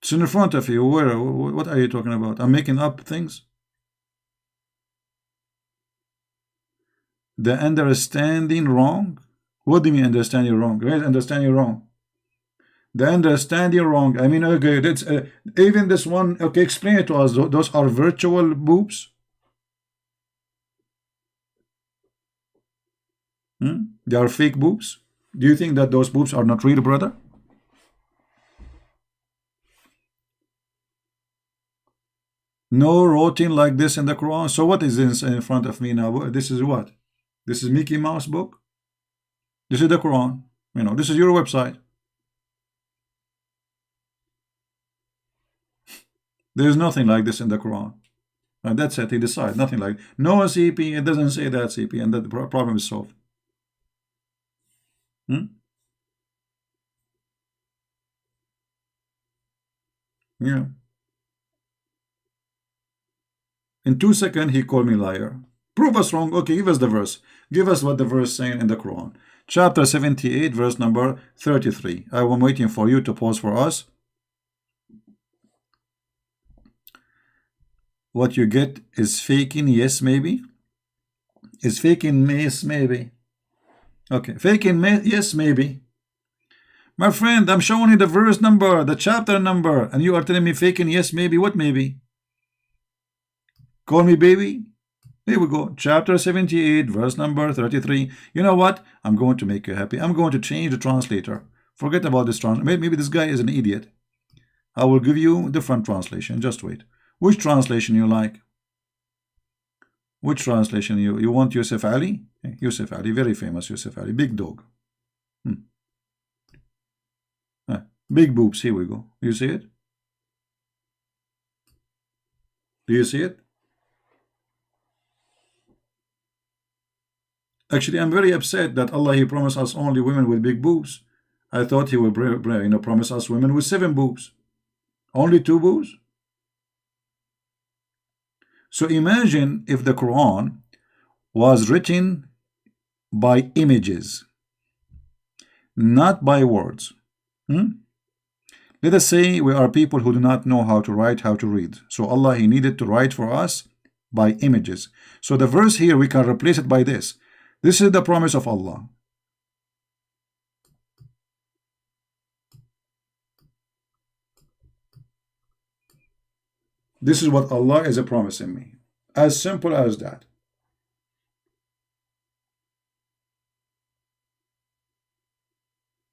It's in front of you. What are you talking about? I'm making up things? The understanding wrong? What do you mean understanding wrong? Where is understanding wrong? The understanding wrong. I mean, okay, that's even this one. Okay, explain it to us. Those are virtual boobs. They are fake boobs. Do you think that those boobs are not real, brother? No writing like this in the Quran. So what is this in front of me now? This is what? This is Mickey Mouse book. This is the Quran. You know, this is your website. There is nothing like this in the Quran. And that's it. He decides nothing like no CP. It doesn't say that CP, and that the problem is solved. Yeah. In 2 seconds, he called me liar. Prove us wrong. Okay, give us the verse. Give us what the verse saying in the Quran. Chapter 78, verse number 33. I am waiting for you to pause for us. What you get is faking, yes, maybe. Is faking, yes, maybe. Okay, faking, yes, maybe. My friend, I'm showing you the verse number, the chapter number, and you are telling me faking, yes, maybe. What maybe? Call me baby. Here we go. Chapter 78, verse number 33. You know what? I'm going to make you happy. I'm going to change the translator. Forget about this translator. Maybe this guy is an idiot. I will give you different translation. Just wait. Which translation you like? Which translation you want? Yusuf Ali? Yusuf Ali, very famous Yusuf Ali. Big dog. Big boobs. Here we go. You see it? Do you see it? Actually, I'm very upset that Allah, He promised us only women with big boobs. I thought He would promise us women with 7 boobs. Only 2 boobs? So imagine if the Quran was written by images, not by words. Let us say we are people who do not know how to write, how to read. So Allah, He needed to write for us by images. So the verse here, we can replace it by this. This is the promise of Allah. This is what Allah is promising me. As simple as that.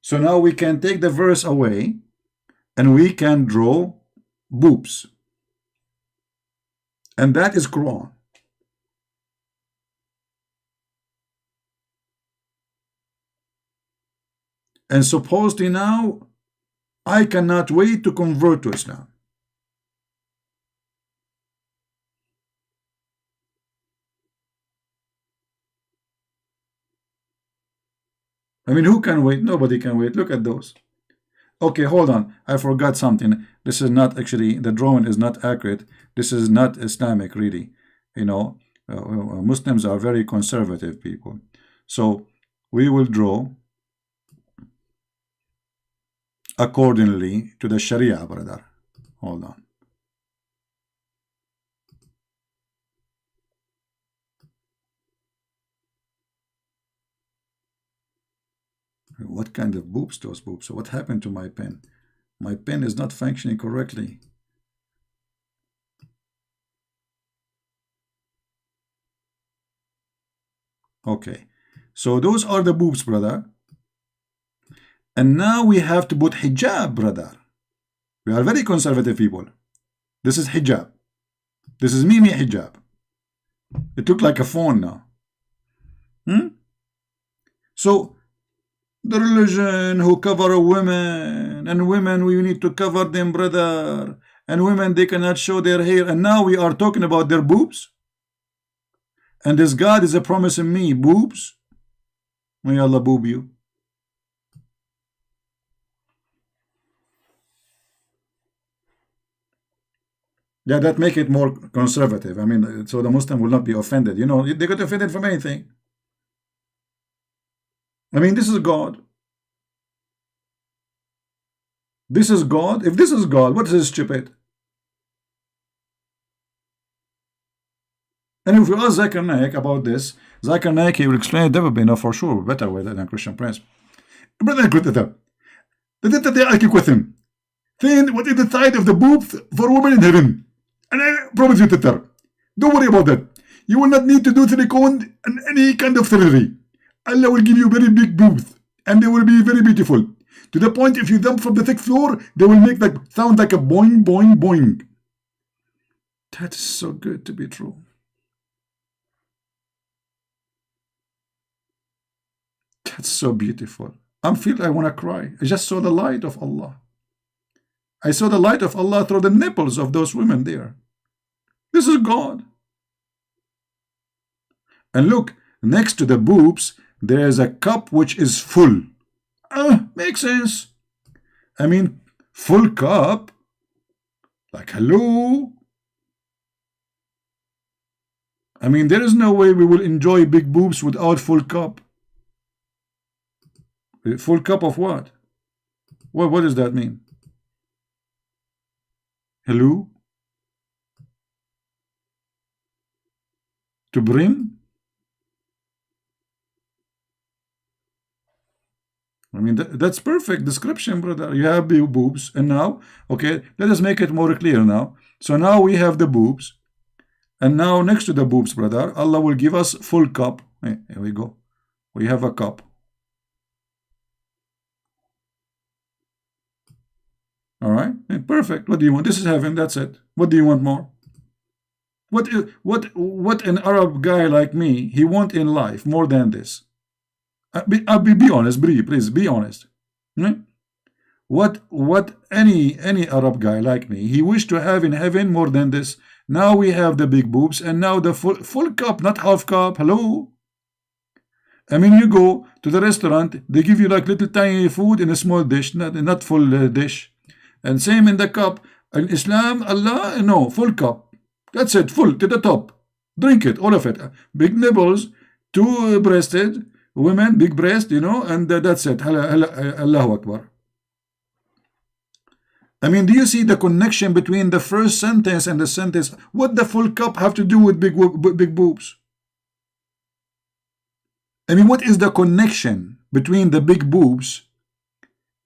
So now we can take the verse away and we can draw boobs. And that is Quran. And supposedly now, I cannot wait to convert to Islam. I mean, who can wait? Nobody can wait. Look at those. Okay, hold on. I forgot something. This is not actually, the drawing is not accurate. This is not Islamic, really. You know, Muslims are very conservative people. So we will draw accordingly to the Sharia, brother. Hold on. What kind of boobs those boobs? So what happened to my pen? My pen is not functioning correctly. Okay, so those are the boobs, brother. And now we have to put hijab, brother. We are very conservative people. This is hijab. This is Mimi hijab. It looked like a phone now. So the religion who cover women, and women, we need to cover them, brother. And women, they cannot show their hair. And now we are talking about their boobs. And this God is promising me boobs. May Allah boob you. Yeah, that make it more conservative. I mean, so the Muslim will not be offended. You know, they get offended from anything. I mean, this is God. This is God. If this is God, what is this stupid? And if you ask Zakir Naik about this, Zakir Naik, he will explain it for sure, better way than Christian Prince. Brother, they argue with him. Then what is the side of the boob for women in heaven? And I promise you, Tatar, don't worry about that. You will not need to do silicone and any kind of surgery. Allah will give you very big boobs, and they will be very beautiful. To the point, if you jump from the 6th floor, they will make that sound like a boing, boing, boing. That is so good to be true. That's so beautiful. I feel I want to cry. I just saw the light of Allah. I saw the light of Allah through the nipples of those women there. This is God. And look, next to the boobs, there is a cup which is full. Makes sense. I mean, full cup. Like, hello. I mean, there is no way we will enjoy big boobs without full cup. Full cup of what? What does that mean? Hello? To brim? I mean, that's perfect description, brother. You have big boobs, and now, okay, let us make it more clear now. So now we have the boobs, and now next to the boobs, brother, Allah will give us full cup. Hey, here we go. We have a cup. All right, perfect. What do you want? This is heaven. That's it. What do you want more? What an Arab guy like me he want in life more than this? Be honest, please be honest. What any Arab guy like me he wish to have in heaven more than this? Now we have the big boobs, and now the full cup, not half cup. Hello. I mean, you go to the restaurant, they give you like little tiny food in a small dish, not full dish. And same in the cup. In Islam, Allah, no, full cup. That's it, full to the top. Drink it, all of it. Big nipples, two-breasted women, big breast, you know, and that's it. Allahu Akbar. I mean, do you see the connection between the first sentence and the sentence? What the full cup have to do with big boobs? I mean, what is the connection between the big boobs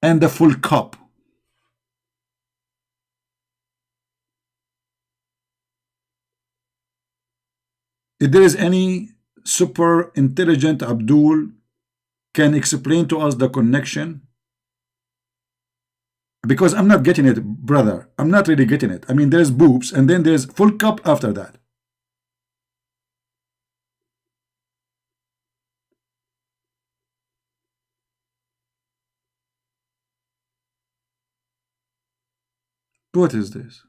and the full cup? If there is any super intelligent Abdul can explain to us the connection, because I'm not getting it, brother. I'm not really getting it. I mean, there's boobs and then there's full cup after that. What is this?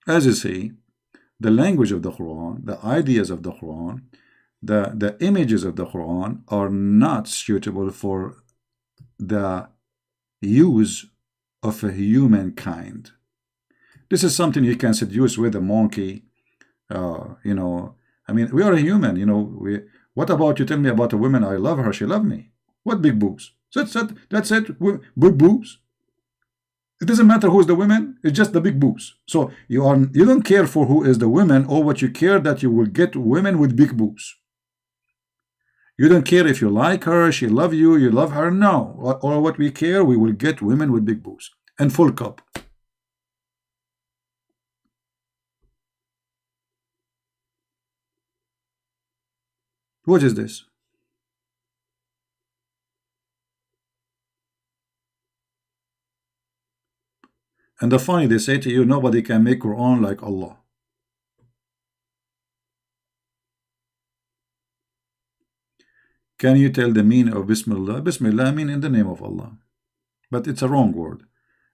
As you see, the language of the Quran, the ideas of the Quran, the images of the Quran are not suitable for the use of a humankind. This is something you can seduce with a monkey. You know, I mean, we are a human. You know, what about you tell me about a woman? I love her. She loved me. What big boobs? That's it. Big boobs. It doesn't matter who is the woman, it's just the big boobs. So you don't care for who is the woman, or what you care that you will get women with big boobs. You don't care if you like her, she love you, you love her. No. Or what we care, we will get women with big boobs and full cup. What is this? And the funny, they say to you, nobody can make Quran like Allah. Can you tell the meaning of Bismillah? Bismillah means in the name of Allah. But it's a wrong word.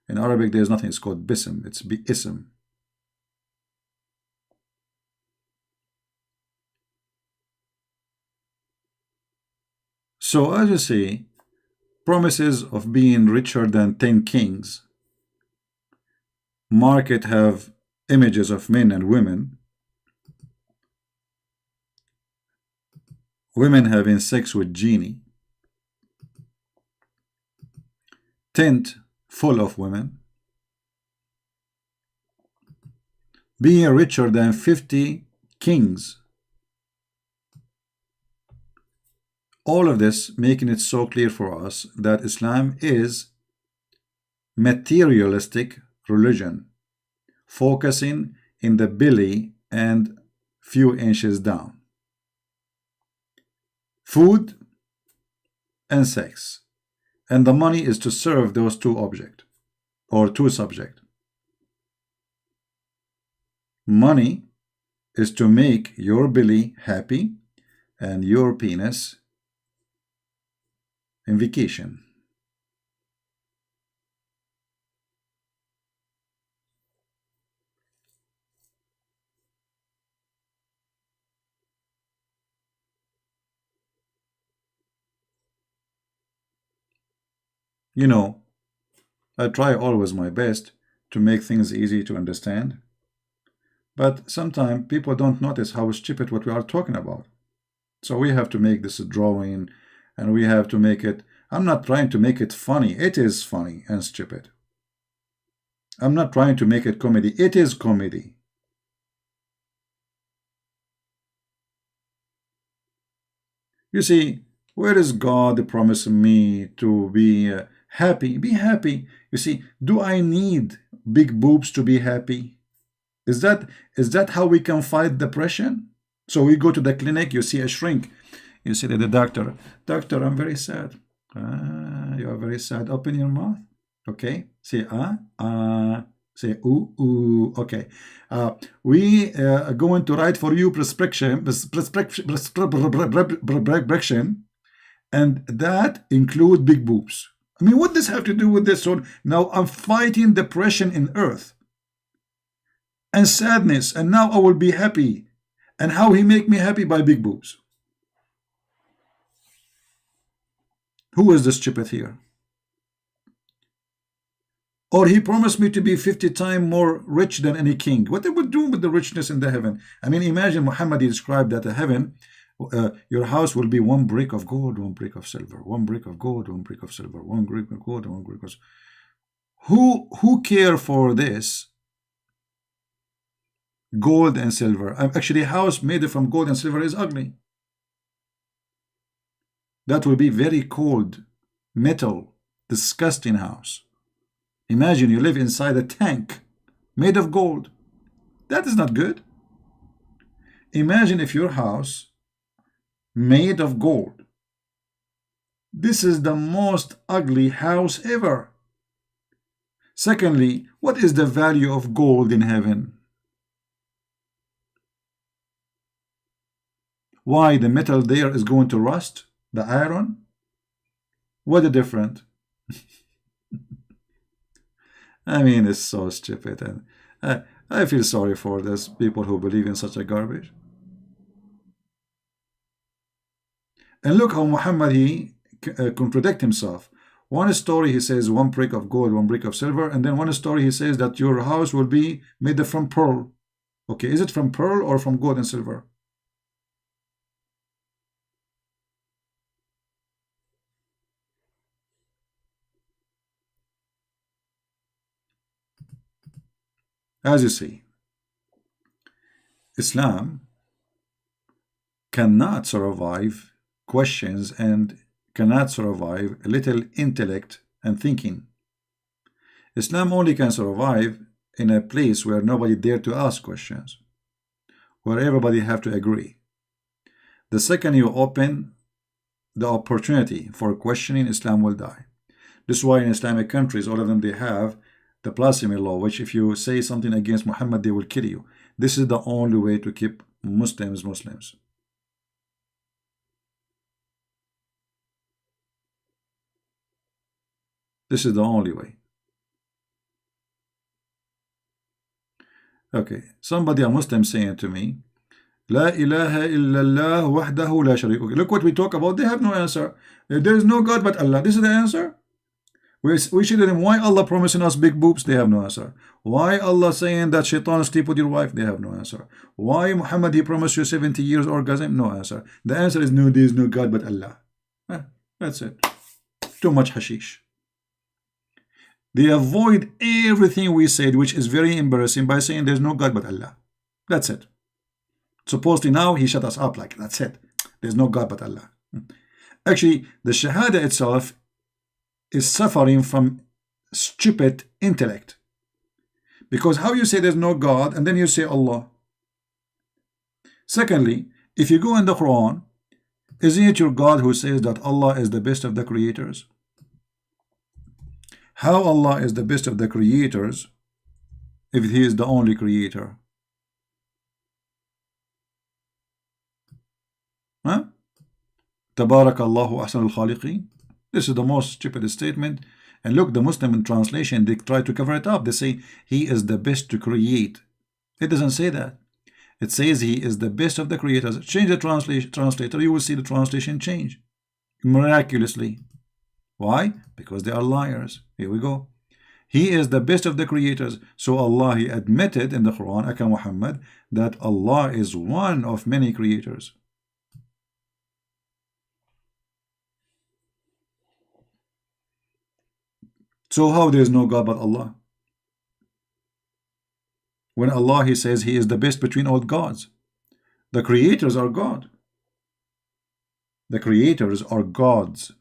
In Arabic, there's nothing. It's called Bism. It's Ism. So as you see, promises of being richer than 10 kings. Market have images of men and women. Women having sex with genie. Tent full of women. Being richer than 50 kings. All of this making it so clear for us that Islam is materialistic religion, focusing in the belly and few inches down. Food and sex. And the money is to serve those two objects or two subjects. Money is to make your belly happy and your penis in vacation. You know, I try always my best to make things easy to understand. But sometimes people don't notice how stupid what we are talking about. So we have to make this a drawing, and we have to make it. I'm not trying to make it funny. It is funny and stupid. I'm not trying to make it comedy. It is comedy. You see, where is God promising me to be happy? Be happy. You see, do I need big boobs to be happy? Is that how we can fight depression? So we go to the clinic, you see a shrink. You say to the doctor, "Doctor, I'm very sad." You are very sad. Open your mouth. Okay. Say say ooh, ooh. Okay. We are going to write for you prescription, and that include big boobs. I mean, what does have to do with this one? Now I'm fighting depression in earth and sadness, and now I will be happy. And how he make me happy? By big boobs. Who is the stupid here? Or he promised me to be 50 times more rich than any king. What they would do with the richness in the heaven? I mean, imagine Muhammad described that the heaven, your house will be one brick of gold, one brick of silver, one brick of gold, one brick of silver, one brick of gold, one brick of silver. Who care for this? Gold and silver. Actually, a house made from gold and silver is ugly. That will be very cold, metal, disgusting house. Imagine you live inside a tank made of gold. That is not good. Imagine if your house made of gold. This is the most ugly house ever. Secondly, what is the value of gold in heaven? Why the metal there is going to rust? The iron? What a difference. I mean, it's so stupid, and I feel sorry for those people who believe in such a garbage. And look how Muhammad, he contradict himself. One story he says one brick of gold, one brick of silver, and then one story he says that your house will be made from pearl. Okay, is it from pearl or from gold and silver? As you see, Islam cannot survive questions and cannot survive a little intellect and thinking. Islam only can survive in a place where nobody dare to ask questions, where everybody have to agree. The second you open the opportunity for questioning, Islam will die. This is why in Islamic countries, all of them, they have the blasphemy law, which if you say something against Muhammad, they will kill you. This is the only way to keep Muslims Muslims. This is the only way. Okay, somebody, a Muslim, saying to me, La ilaha illallah wahdahu la sharik. Okay, look what we talk about. They have no answer. There is no God but Allah. This is the answer. We should them why Allah promising us big boobs. They have no answer. Why Allah saying that shaitan sleep with your wife. They have no answer. Why Muhammad, he promised you 70 years orgasm. No answer. The answer is no, there is no God but Allah. That's it. Too much hashish. They avoid everything we said, which is very embarrassing, by saying there's no God but Allah. That's it. Supposedly now he shut us up like that's it. There's no God but Allah. Actually, the Shahada itself is suffering from stupid intellect. Because how you say there's no God and then you say Allah? Secondly, if you go in the Quran, isn't it your God who says that Allah is the best of the creators? How Allah is the best of the creators if He is the only creator? Huh? Tabarakallahu ahsanul khaliqeen. This is the most stupid statement. And look, the Muslim in translation, they try to cover it up. They say He is the best to create. It doesn't say that. It says He is the best of the creators. Change the translator, you will see the translation change miraculously. Why? Because they are liars. Here we go. He is the best of the creators. So Allah, He admitted in the Quran, Aka Muhammad, that Allah is one of many creators. So how there is no God but Allah? When Allah, He says He is the best between all gods. The creators are God. The creators are gods.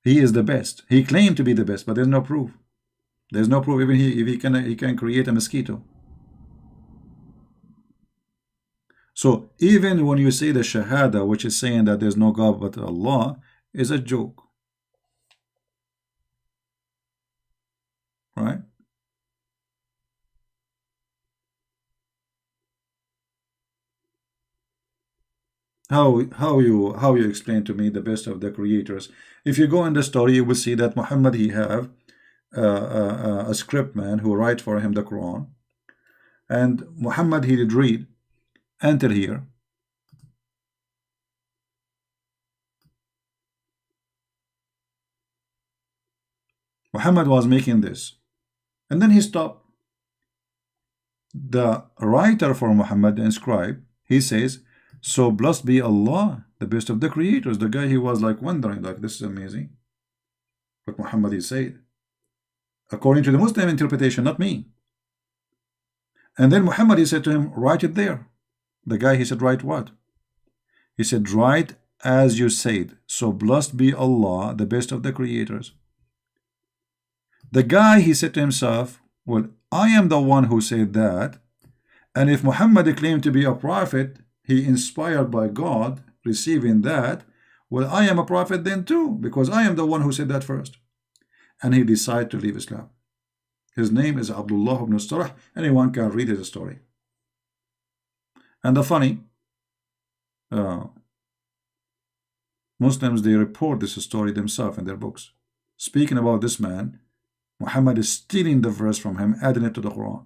He is the best. He claimed to be the best, but there's no proof. There's no proof. Even if he can create a mosquito. So even when you say the Shahada, which is saying that there's no God but Allah, is a joke. Right? How you explain to me the best of the creators? If you go in the story, you will see that Muhammad, he have a script man who write for him the Quran, and Muhammad, he did read, enter here. Muhammad was making this, and then he stopped. The writer for Muhammad, the scribe, he says, so blessed be Allah, the best of the creators. The guy, he was like wondering, like, this is amazing. But Muhammad, he said, according to the Muslim interpretation, not me. And then Muhammad, he said to him, write it there. The guy, he said, write what? He said, write as you said, so blessed be Allah, the best of the creators. The guy, he said to himself, well, I am the one who said that, and if Muhammad claimed to be a prophet, he inspired by God, receiving that, well, I am a prophet then too, because I am the one who said that first. And he decided to leave Islam. His name is Abdullah ibn Sarh. Anyone can read his story. And the funny, Muslims, they report this story themselves in their books. Speaking about this man, Muhammad is stealing the verse from him, adding it to the Quran.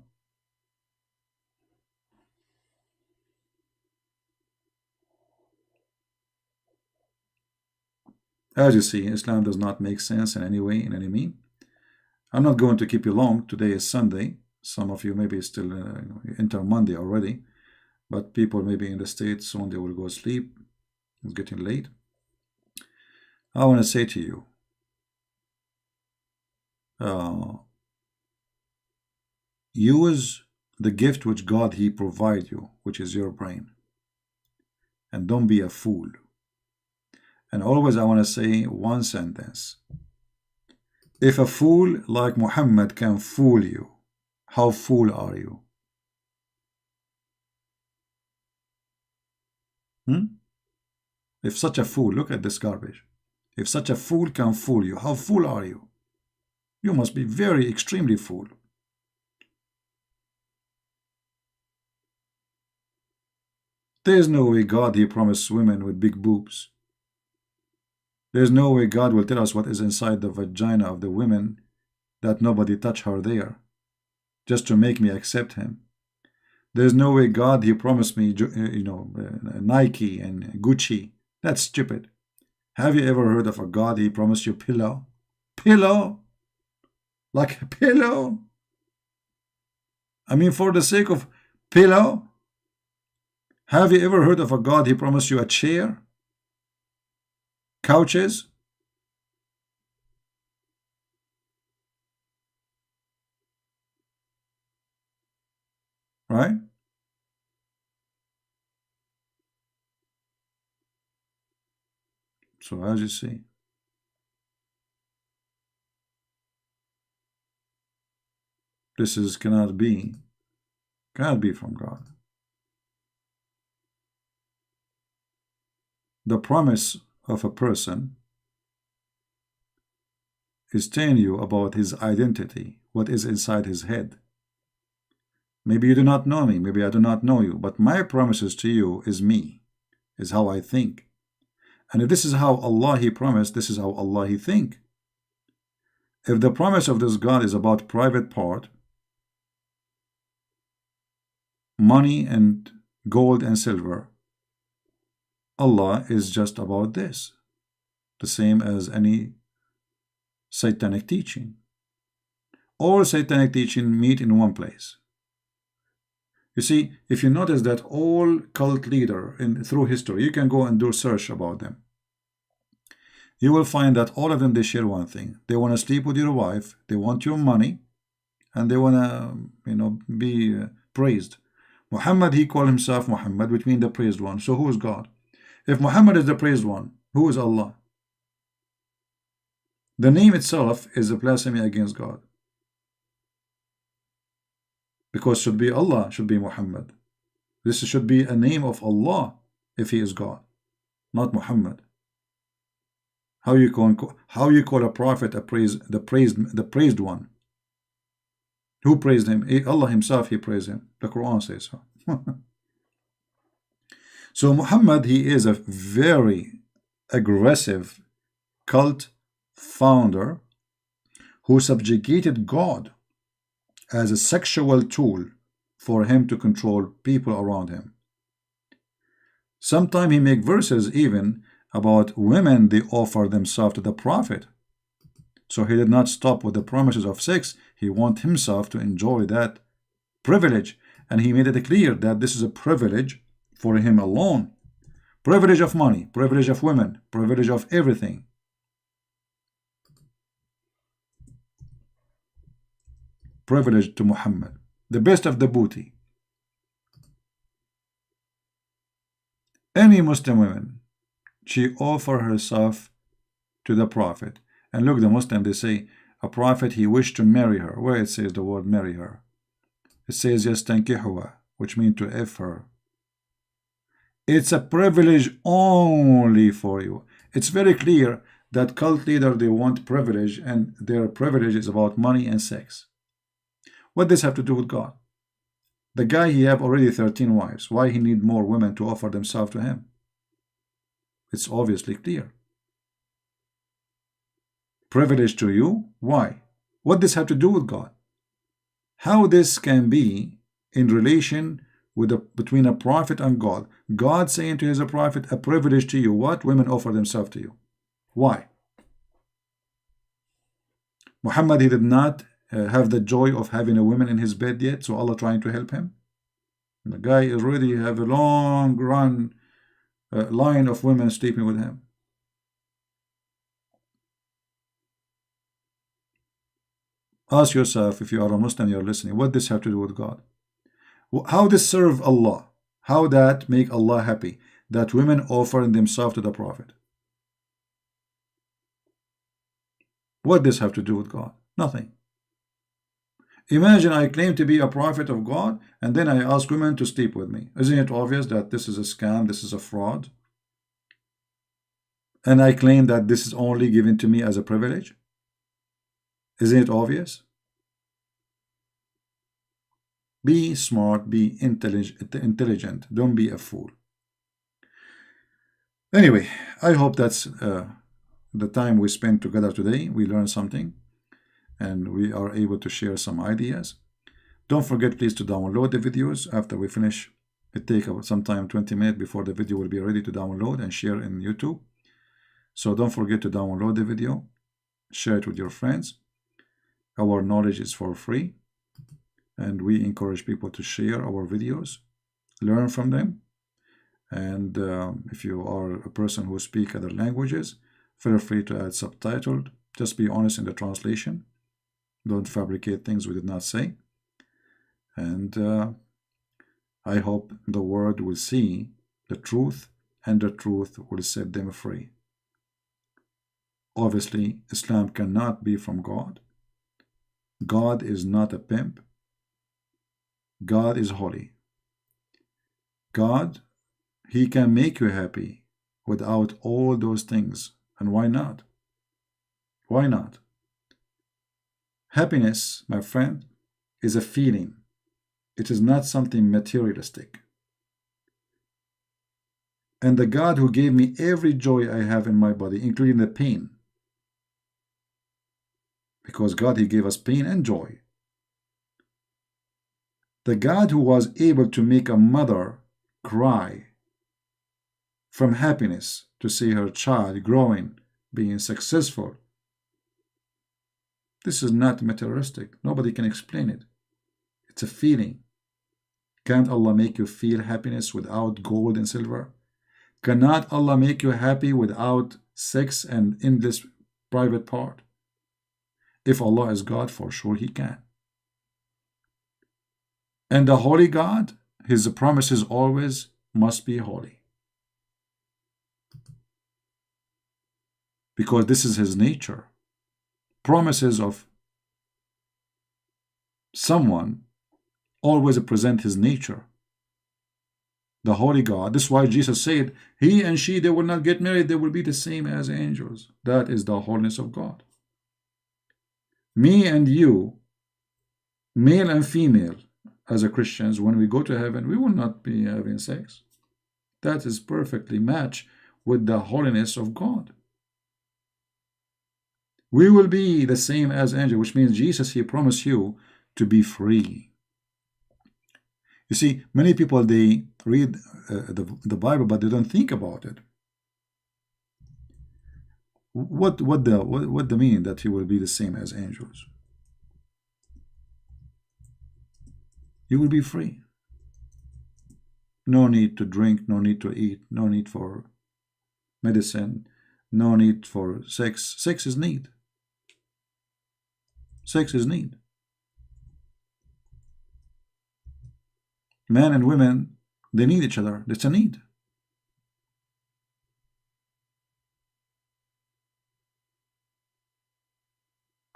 As you see, Islam does not make sense in any way, in any mean. I'm not going to keep you long. Today is Sunday. Some of you maybe still enter Monday already, but people maybe in the States, soon they will go sleep. It's getting late. I want to say to you, use the gift which God, He provide you, which is your brain, and don't be a fool. And always I want to say one sentence. If a fool like Muhammad can fool you, how fool are you? If such a fool, look at this garbage. If such a fool can fool you, how fool are you? You must be very extremely fool. There is no way God, He promised women with big boobs. There's no way God will tell us what is inside the vagina of the women, that nobody touch her there, just to make me accept Him. There's no way God, He promised me, Nike and Gucci. That's stupid. Have you ever heard of a God, He promised you pillow? Pillow? Like a pillow? I mean, for the sake of pillow? Have you ever heard of a God, He promised you a chair? Couches? Right? So as you see, this is cannot be from God. the promise of a person is telling you about his identity, what is inside his head. Maybe you do not know me, maybe I do not know you, but my promises to you is me, is how I think. And if this is how Allah He promised, this is how Allah He think. If the promise of this God is about private part, money and gold and silver, Allah is just about this, the same as any satanic teaching. All satanic teaching meet in one place. You see, if you notice that all cult leader through history, you can go and do search about them. You will find that all of them, they share one thing. They want to sleep with your wife, they want your money, and they want to, be praised. Muhammad, he called himself Muhammad, which means the praised one. So who is God? If Muhammad is the praised one, who is Allah? The name itself is a blasphemy against God. Because should be Allah, should be Muhammad. This should be a name of Allah if he is God, not Muhammad. How you call a prophet the praised one? Who praised him? Allah himself, he praised him. The Quran says so. So Muhammad, he is a very aggressive cult founder who subjugated God as a sexual tool for him to control people around him. Sometimes he make verses even about women, they offer themselves to the prophet. So he did not stop with the promises of sex. He want himself to enjoy that privilege. And he made it clear that this is a privilege for him alone. Privilege of money, privilege of women, privilege of everything. Privilege to Muhammad, the best of the booty. Any Muslim woman, she offer herself to the prophet. And look, the Muslim, they say a prophet, he wished to marry her. Where it says the word marry her, it says yastankihuha, which means to F her. It's a privilege only for you. It's very clear that cult leader, they want privilege, and their privilege is about money and sex. What does this have to do with God? The guy, he have already 13 wives. Why he need more women to offer themselves to him? It's obviously clear. Privilege to you? Why? What does this have to do with God? How this can be in relation with between a prophet and God? God saying to his prophet, a privilege to you. What? Women offer themselves to you. Why? Muhammad, he did not have the joy of having a woman in his bed yet, so Allah trying to help him. The guy already have a long run line of women sleeping with him. Ask yourself, if you are a Muslim, you're listening, what does this have to do with God? How this serve Allah? How that make Allah happy? That women offering themselves to the prophet. What does this have to do with God? Nothing. Imagine I claim to be a prophet of God, and then I ask women to sleep with me. Isn't it obvious that this is a scam, this is a fraud? And I claim that this is only given to me as a privilege? Isn't it obvious? Be smart, be intelligent. Don't be a fool. Anyway, I hope that's the time we spent together today. We learned something, and we are able to share some ideas. Don't forget, please, to download the videos after we finish. It takes some time, 20 minutes, before the video will be ready to download and share in YouTube. So don't forget to download the video, share it with your friends. Our knowledge is for free, and we encourage people to share our videos, learn from them. And if you are a person who speaks other languages, feel free to add subtitled. Just be honest in the translation. Don't fabricate things we did not say. And I hope the world will see the truth, and the truth will set them free. Obviously, Islam cannot be from God. God is not a pimp. God is holy. God, he can make you happy without all those things. And why not? Why not? Happiness, my friend, is a feeling. It is not something materialistic. And the God who gave me every joy I have in my body, including the pain, because God, He gave us pain and joy. The God who was able to make a mother cry from happiness to see her child growing, being successful. This is not materialistic. Nobody can explain it. It's a feeling. Can't Allah make you feel happiness without gold and silver? Cannot Allah make you happy without sex and endless private part? If Allah is God, for sure He can. And the holy God, His promises always must be holy. Because this is His nature. Promises of someone always present His nature. The holy God. This is why Jesus said, he and she, they will not get married. They will be the same as angels. That is the holiness of God. Me and you, male and female, as a Christians, when we go to heaven, we will not be having sex. That is perfectly matched with the holiness of God. We will be the same as angels, which means Jesus, He promised you to be free. You see, many people, they read the Bible, but they don't think about it. What the meaning that you will be the same as angels? You will be free. No need to drink, no need to eat, no need for medicine, no need for sex. Sex is need. Sex is need. Men and women, they need each other. It's a need.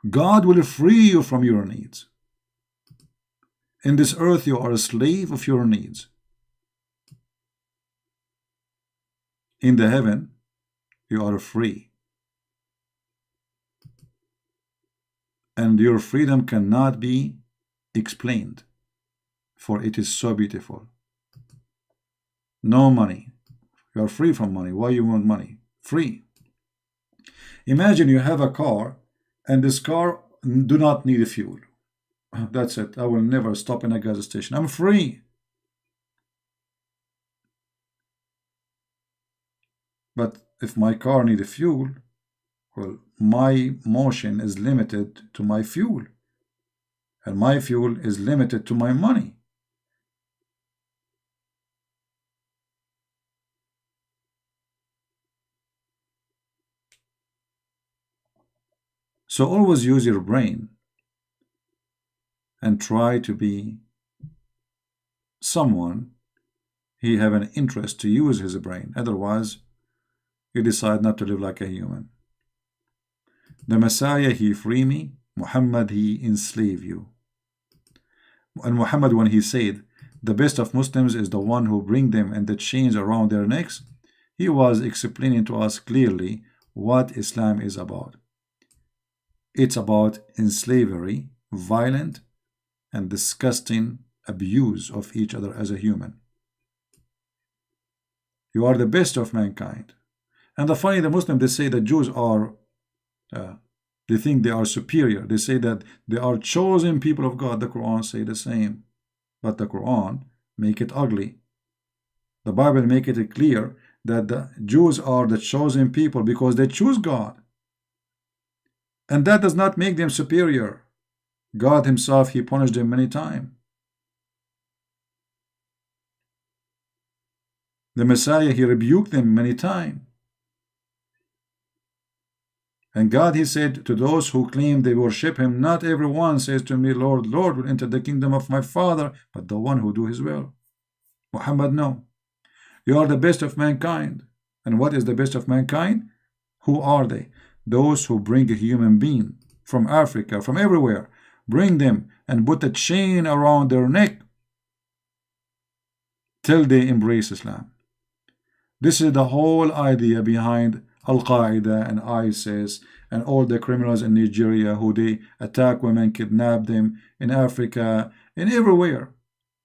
God will free you from your needs. In this earth, you are a slave of your needs. In the heaven, you are free. And your freedom cannot be explained, for it is so beautiful. No money. You are free from money. Why you want money? Free. Imagine you have a car, and this car do not need fuel. That's it. I will never stop in a gas station. I'm free. But if my car needs fuel, well, my motion is limited to my fuel. And my fuel is limited to my money. So always use your brain and try to be someone he have an interest to use his brain. Otherwise, you decide not to live like a human. The Messiah, he free me. Muhammad, he enslave you. And Muhammad, when he said, the best of Muslims is the one who bring them and the chains around their necks, he was explaining to us clearly what Islam is about. It's about enslavery, violent and disgusting abuse of each other as a human. You are the best of mankind. And the funny, the Muslims, they say that Jews are, they think they are superior. They say that they are chosen people of God. The Quran say the same. But the Quran make it ugly. The Bible make it clear that the Jews are the chosen people because they choose God. And that does not make them superior. God himself, he punished them many times. The Messiah, he rebuked them many times. And God, he said to those who claim they worship him, not everyone says to me, Lord, Lord, will enter the kingdom of my Father, but the one who do his will. Muhammad, no. You are the best of mankind. And what is the best of mankind? Who are they? Those who bring a human being from Africa, from everywhere, bring them and put a chain around their neck till they embrace Islam. This is the whole idea behind Al-Qaeda and ISIS and all the criminals in Nigeria who they attack women, kidnap them in Africa, and everywhere.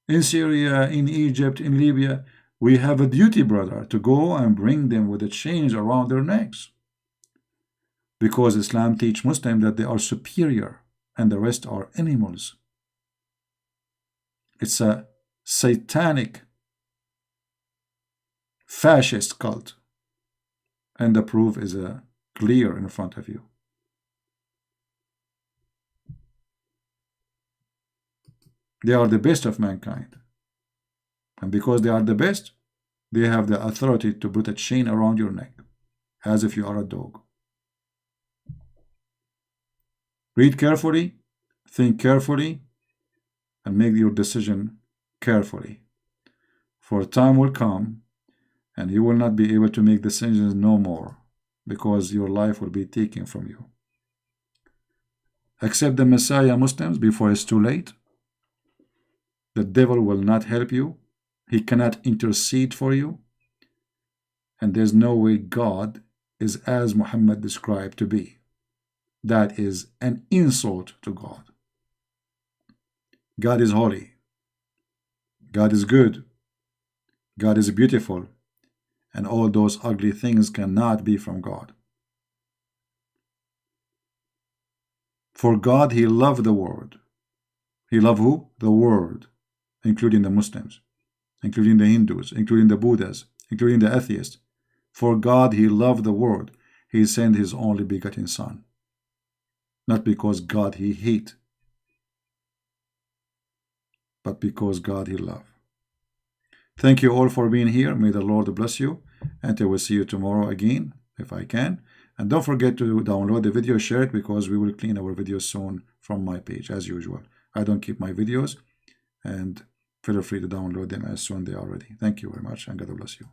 In Syria, in Egypt, in Libya. We have a duty, brother, to go and bring them with a chains around their necks. Because Islam teaches Muslims that they are superior and the rest are animals. It's a satanic, fascist cult. And the proof is clear in front of you. They are the best of mankind. And because they are the best, they have the authority to put a chain around your neck, as if you are a dog. Read carefully, think carefully, and make your decision carefully. For time will come, and you will not be able to make decisions no more, because your life will be taken from you. Accept the Messiah, Muslims, before it's too late. The devil will not help you. He cannot intercede for you. And there's no way God is as Muhammad described to be. That is an insult to God. God is holy. God is good. God is beautiful. And all those ugly things cannot be from God. For God, He loved the world. He loved who? The world, including the Muslims, including the Hindus, including the Buddhas, including the atheists. For God, He loved the world. He sent His only begotten Son. Not because God He hate, but because God He love. Thank you all for being here. May the Lord bless you. And I will see you tomorrow again, if I can. And don't forget to download the video, share it, because we will clean our videos soon from my page, as usual. I don't keep my videos, and feel free to download them as soon as they are ready. Thank you very much, and God bless you.